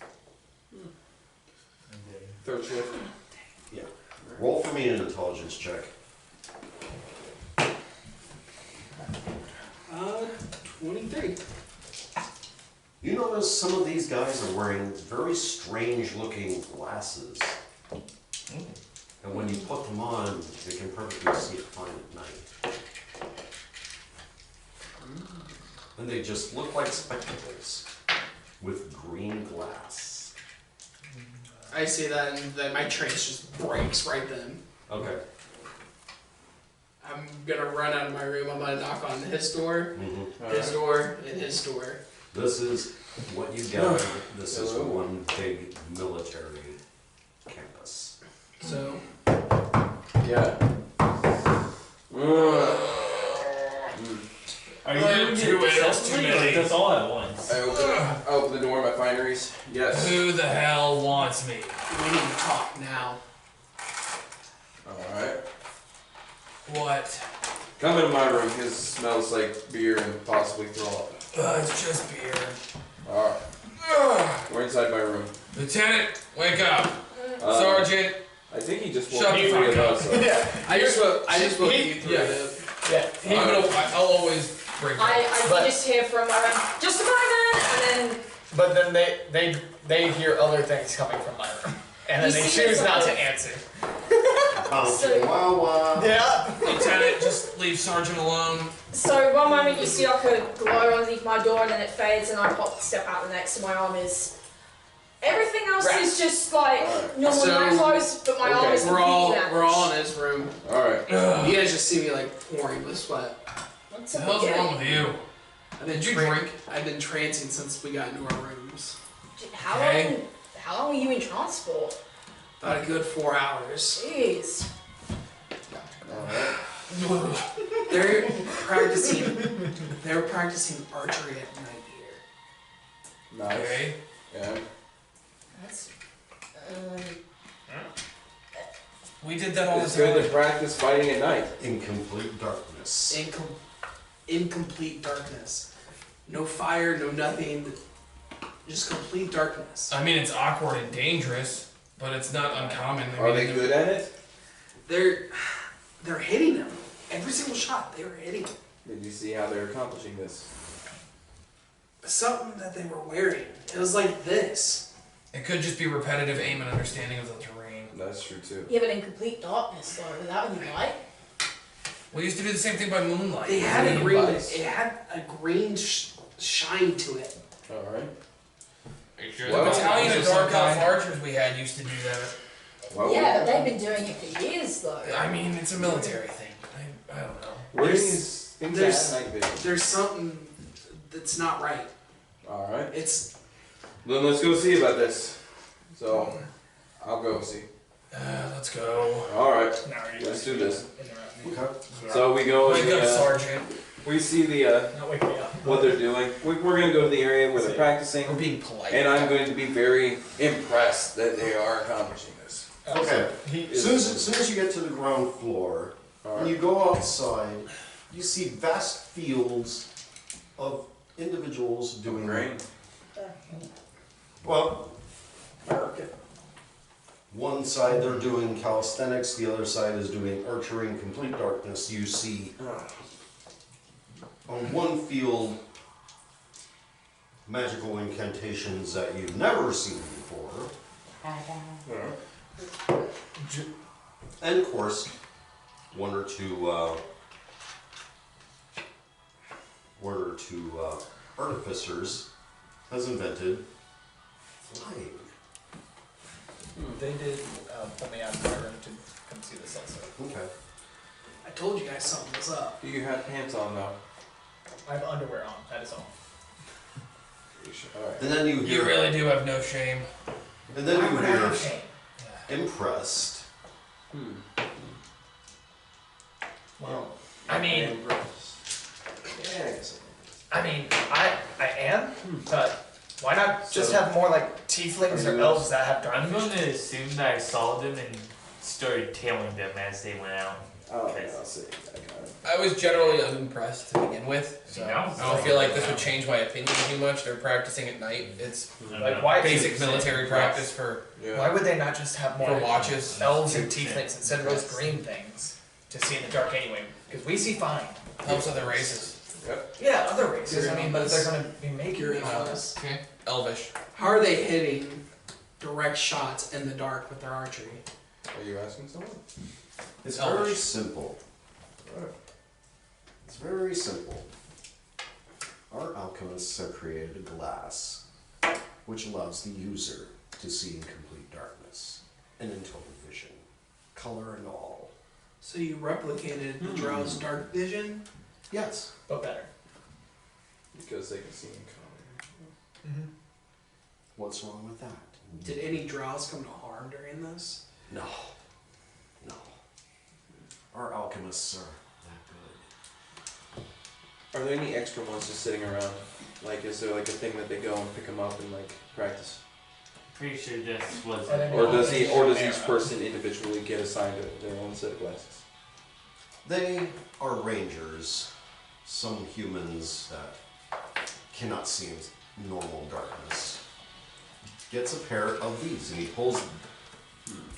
Speaker 3: Third shift.
Speaker 4: Yeah. Roll for me an intelligence check.
Speaker 6: 23.
Speaker 4: You notice some of these guys are wearing very strange looking glasses. And when you put them on, they can perfectly see it fine at night. And they just look like spectacles with green glass.
Speaker 6: I see that, and then my trance just breaks right then.
Speaker 4: Okay.
Speaker 6: I'm gonna run out of my room. I'm gonna knock on his door,
Speaker 4: Mm-hmm.
Speaker 6: his door, and his door.
Speaker 4: This is what you gather. This is
Speaker 3: Hello.
Speaker 4: one big military campus.
Speaker 6: So
Speaker 3: Yeah.
Speaker 5: Are you
Speaker 10: Well,
Speaker 5: doing
Speaker 10: two
Speaker 5: it
Speaker 10: ales,
Speaker 5: separately
Speaker 10: too
Speaker 5: or
Speaker 10: many.
Speaker 5: just all at once?
Speaker 3: I open the door of my fineries. Yes.
Speaker 10: Who the hell wants me?
Speaker 6: we need to talk now.
Speaker 3: Alright.
Speaker 10: What?
Speaker 3: Come into my room. His smells like beer and possibly throw up.
Speaker 1: It's just beer.
Speaker 3: Alright. We're inside my room.
Speaker 1: Lieutenant, wake up. Sergeant.
Speaker 3: I think he just woke
Speaker 1: Shut the fuck up.
Speaker 2: Yeah.
Speaker 6: I just woke you through
Speaker 1: Yeah.
Speaker 6: it.
Speaker 2: Yeah.
Speaker 1: I'll always break up.
Speaker 7: I just hear from just a moment, and then
Speaker 2: But then they hear other things coming from my room, and then
Speaker 7: You
Speaker 2: they
Speaker 7: see
Speaker 2: choose
Speaker 7: it
Speaker 2: not to
Speaker 7: from-
Speaker 2: answer.
Speaker 7: So-
Speaker 4: Chihuahua.
Speaker 2: Yeah.
Speaker 1: Lieutenant, just leave Sergeant alone.
Speaker 7: so one moment you see like a glow underneath my door, and then it fades, and I pop step out the next, and my arm is. Everything else is just like normal
Speaker 6: So-
Speaker 7: night clothes, but my arm is
Speaker 6: We're
Speaker 7: completely
Speaker 6: all
Speaker 7: damaged.
Speaker 6: in his room.
Speaker 3: Alright.
Speaker 6: You guys just see me like pouring with sweat.
Speaker 7: What's
Speaker 1: What the
Speaker 7: up
Speaker 1: hell's
Speaker 7: again?
Speaker 1: wrong with you?
Speaker 6: Did
Speaker 1: you drink?
Speaker 6: I've been trancing since we got into our rooms.
Speaker 7: How long were you in transport?
Speaker 6: About a good 4 hours.
Speaker 7: Jeez.
Speaker 6: They're practicing archery at night here.
Speaker 3: Nice.
Speaker 1: Okay.
Speaker 3: Yeah.
Speaker 7: That's.
Speaker 1: We did that all the
Speaker 3: It's good to
Speaker 1: time.
Speaker 3: practice fighting at night.
Speaker 4: In complete darkness.
Speaker 6: In complete darkness. No fire, no nothing. Just complete darkness.
Speaker 1: I mean, it's awkward and dangerous, but it's not uncommon. I
Speaker 3: Are
Speaker 1: mean,
Speaker 3: they good at it?
Speaker 6: They're hitting them. Every single shot, they were hitting them.
Speaker 3: Did you see how they're accomplishing this?
Speaker 6: Something that they were wearing. It was like this.
Speaker 1: It could just be repetitive aim and understanding of the terrain.
Speaker 3: That's true too.
Speaker 7: Yeah, but in complete darkness, though, without any light.
Speaker 1: We used to do the same thing by moonlight.
Speaker 6: They had a green.
Speaker 3: lights.
Speaker 6: It had a green shine to it.
Speaker 3: Alright.
Speaker 1: The
Speaker 3: Well,
Speaker 1: battalion of
Speaker 3: also
Speaker 1: dark elf
Speaker 3: sometimes-
Speaker 1: archers we had used to do that.
Speaker 3: Well,
Speaker 7: Yeah, but they've been doing it for years, though.
Speaker 1: I mean, it's a military thing. I don't know.
Speaker 3: Where are
Speaker 6: There's-
Speaker 3: these things
Speaker 6: there's-
Speaker 3: at night vision?
Speaker 6: There's something that's not right.
Speaker 3: Alright.
Speaker 6: It's
Speaker 3: Then let's go see about this. So, I'll go see.
Speaker 1: Let's go.
Speaker 3: Alright.
Speaker 2: Now are you
Speaker 3: Let's
Speaker 2: guys
Speaker 3: do this.
Speaker 2: interrupt me?
Speaker 4: Okay.
Speaker 3: So we go
Speaker 1: Wake
Speaker 3: and
Speaker 1: up, Sergeant.
Speaker 3: we see the
Speaker 2: Not wake me up.
Speaker 3: what they're doing. We're going to go to the area where they're
Speaker 1: We're
Speaker 3: practicing,
Speaker 1: being polite.
Speaker 3: and I'm going to be very impressed that they are accomplishing this.
Speaker 4: Okay.
Speaker 2: He,
Speaker 4: As soon as you get to the ground floor, when you go outside, you see vast fields of individuals doing
Speaker 3: Grain.
Speaker 4: well. One side they're doing calisthenics, the other side is doing archery in complete darkness. You see on one field magical incantations that you've never seen before. And of course, one or two artificers has invented flying.
Speaker 2: they did put me out of my room to come see this also.
Speaker 4: Okay.
Speaker 6: I told you guys something was up.
Speaker 3: Do you have pants on though?
Speaker 2: I have underwear on, that is all.
Speaker 3: Alright.
Speaker 4: And then you hear.
Speaker 1: You really do have no shame.
Speaker 4: And then
Speaker 2: Why
Speaker 4: you
Speaker 2: would I
Speaker 4: hear
Speaker 2: have shame?
Speaker 4: impressed.
Speaker 2: Well, I mean,
Speaker 3: Yes.
Speaker 2: I am, but why not just have more like tieflings or elves that have
Speaker 5: I'm
Speaker 2: dark
Speaker 5: going
Speaker 2: vision?
Speaker 5: to assume that I saw them and started tailing them as they went out.
Speaker 3: Oh,
Speaker 5: Okay.
Speaker 3: I'll see. That kind of.
Speaker 1: I was generally unimpressed to begin with, so
Speaker 5: No.
Speaker 1: I don't feel like this would change my opinion too much. They're practicing at night. It's
Speaker 2: Like why?
Speaker 1: basic military practice for
Speaker 2: Why would they not just have more
Speaker 1: watches.
Speaker 2: elves and tieflings instead of those green things to see in the dark anyway? Because we see fine.
Speaker 1: Helps other races.
Speaker 2: Yeah, other races. I mean, but if they're
Speaker 6: Curious.
Speaker 2: going to be making
Speaker 6: Curious.
Speaker 2: us.
Speaker 1: Okay. Elvish.
Speaker 6: How are they hitting direct shots in the dark with their archery?
Speaker 3: Are you asking someone?
Speaker 4: It's
Speaker 1: Elvish.
Speaker 4: very simple. It's very simple. Our alchemists have created a glass which allows the user to see in complete darkness and in total vision, color and all.
Speaker 6: So you replicated the Drow's dark vision?
Speaker 4: Yes.
Speaker 2: But better.
Speaker 3: Because they can see in color.
Speaker 4: What's wrong with that?
Speaker 6: Did any Drows come to harm during this?
Speaker 4: No. No. Our alchemists are that good.
Speaker 3: Are there any extra ones just sitting around? Like, is there like a thing that they go and pick them up and like practice?
Speaker 5: Pretty sure this was.
Speaker 2: And then
Speaker 3: Or does each
Speaker 2: Arrow.
Speaker 3: person individually get assigned their own set of glasses?
Speaker 4: They are rangers, some humans that cannot see in normal darkness, gets a pair of these, and he pulls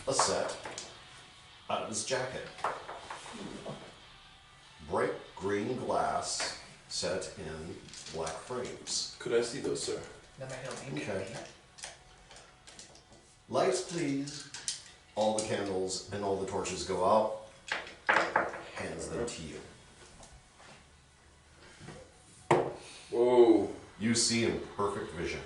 Speaker 4: a set out of his jacket. Bright green glass set in black frames.
Speaker 3: Could I see those, sir?
Speaker 2: That might help you.
Speaker 4: Okay. Lights, please. All the candles and all the torches go out. Hands them to you.
Speaker 3: Whoa.
Speaker 4: You see in perfect vision.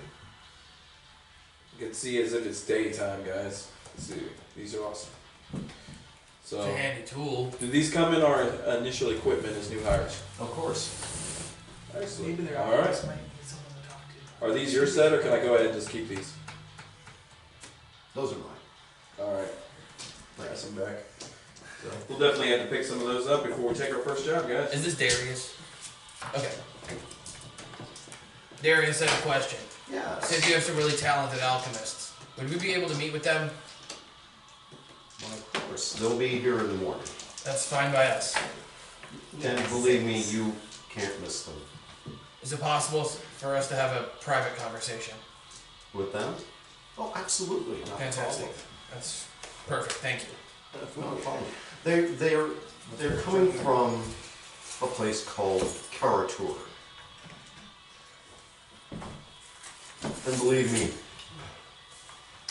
Speaker 3: You can see as if it's daytime, guys. Let's see. These are awesome. So,
Speaker 8: It's a handy tool.
Speaker 3: do these come in our initial equipment as new hires?
Speaker 4: Of course.
Speaker 3: Excellent.
Speaker 11: Maybe their
Speaker 3: All right.
Speaker 11: office might need someone to talk to.
Speaker 3: Are these your set, or can I go ahead and just keep these?
Speaker 4: Those are mine.
Speaker 3: All right. Pass them back. So we'll definitely have to pick some of those up before we take our first job, guys.
Speaker 8: Is this Darius? Okay. Darius had a question.
Speaker 4: Yes.
Speaker 8: Since you have some really talented alchemists, would we be able to meet with them?
Speaker 4: Well, of course. They'll be here in the morning.
Speaker 8: That's fine by us.
Speaker 4: And believe me, you can't miss them.
Speaker 8: Is it possible for us to have a private conversation?
Speaker 4: With them? Oh, absolutely. Not a
Speaker 8: Fantastic.
Speaker 4: problem.
Speaker 8: That's perfect. Thank you.
Speaker 4: Not a problem. They're coming from a place called Karatur. And believe me,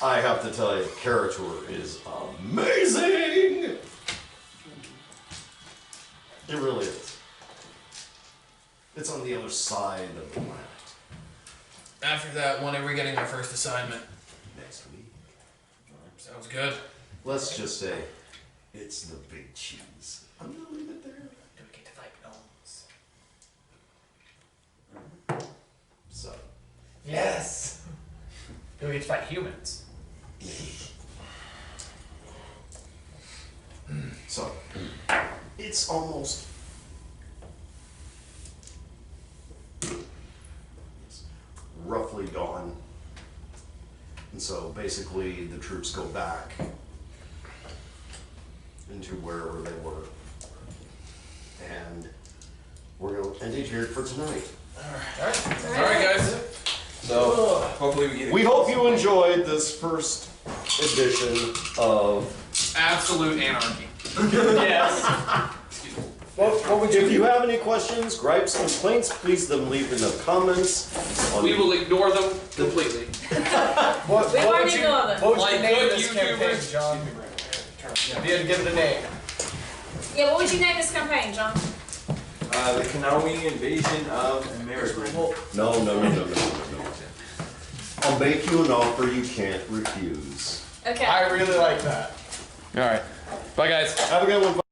Speaker 4: I have to tell you, Karatur is amazing! It really is. It's on the other side of the planet.
Speaker 8: After that, when are we getting our first assignment?
Speaker 4: Next week.
Speaker 8: Sounds good.
Speaker 4: Let's just say, it's the big cheese. I'm gonna leave it there.
Speaker 2: Do we get to fight gnomes?
Speaker 4: So,
Speaker 2: Yes! Do we get to fight humans?
Speaker 4: so, it's almost roughly dawn. And so basically the troops go back into wherever they were. And we're going to end it here for tonight.
Speaker 8: Alright, guys.
Speaker 3: So hopefully we get.
Speaker 4: We hope you enjoyed this first edition of
Speaker 1: Absolute anarchy.
Speaker 2: Yes.
Speaker 4: What would you? If you have any questions, gripes, complaints, please leave in the comments.
Speaker 1: We will ignore them completely.
Speaker 2: What
Speaker 7: We
Speaker 2: would
Speaker 7: won't
Speaker 2: you,
Speaker 7: ignore them.
Speaker 2: what would
Speaker 1: Like
Speaker 2: you name
Speaker 1: good
Speaker 2: this campaign,
Speaker 1: YouTubers.
Speaker 2: John? If you had to give it a name.
Speaker 7: Yeah, what would you name this campaign, John?
Speaker 3: The Kanawi invasion of America.
Speaker 4: No. I'll make you an offer you can't refuse.
Speaker 7: Okay.
Speaker 2: I really like that.
Speaker 1: All right. Bye, guys.
Speaker 4: Have a good one.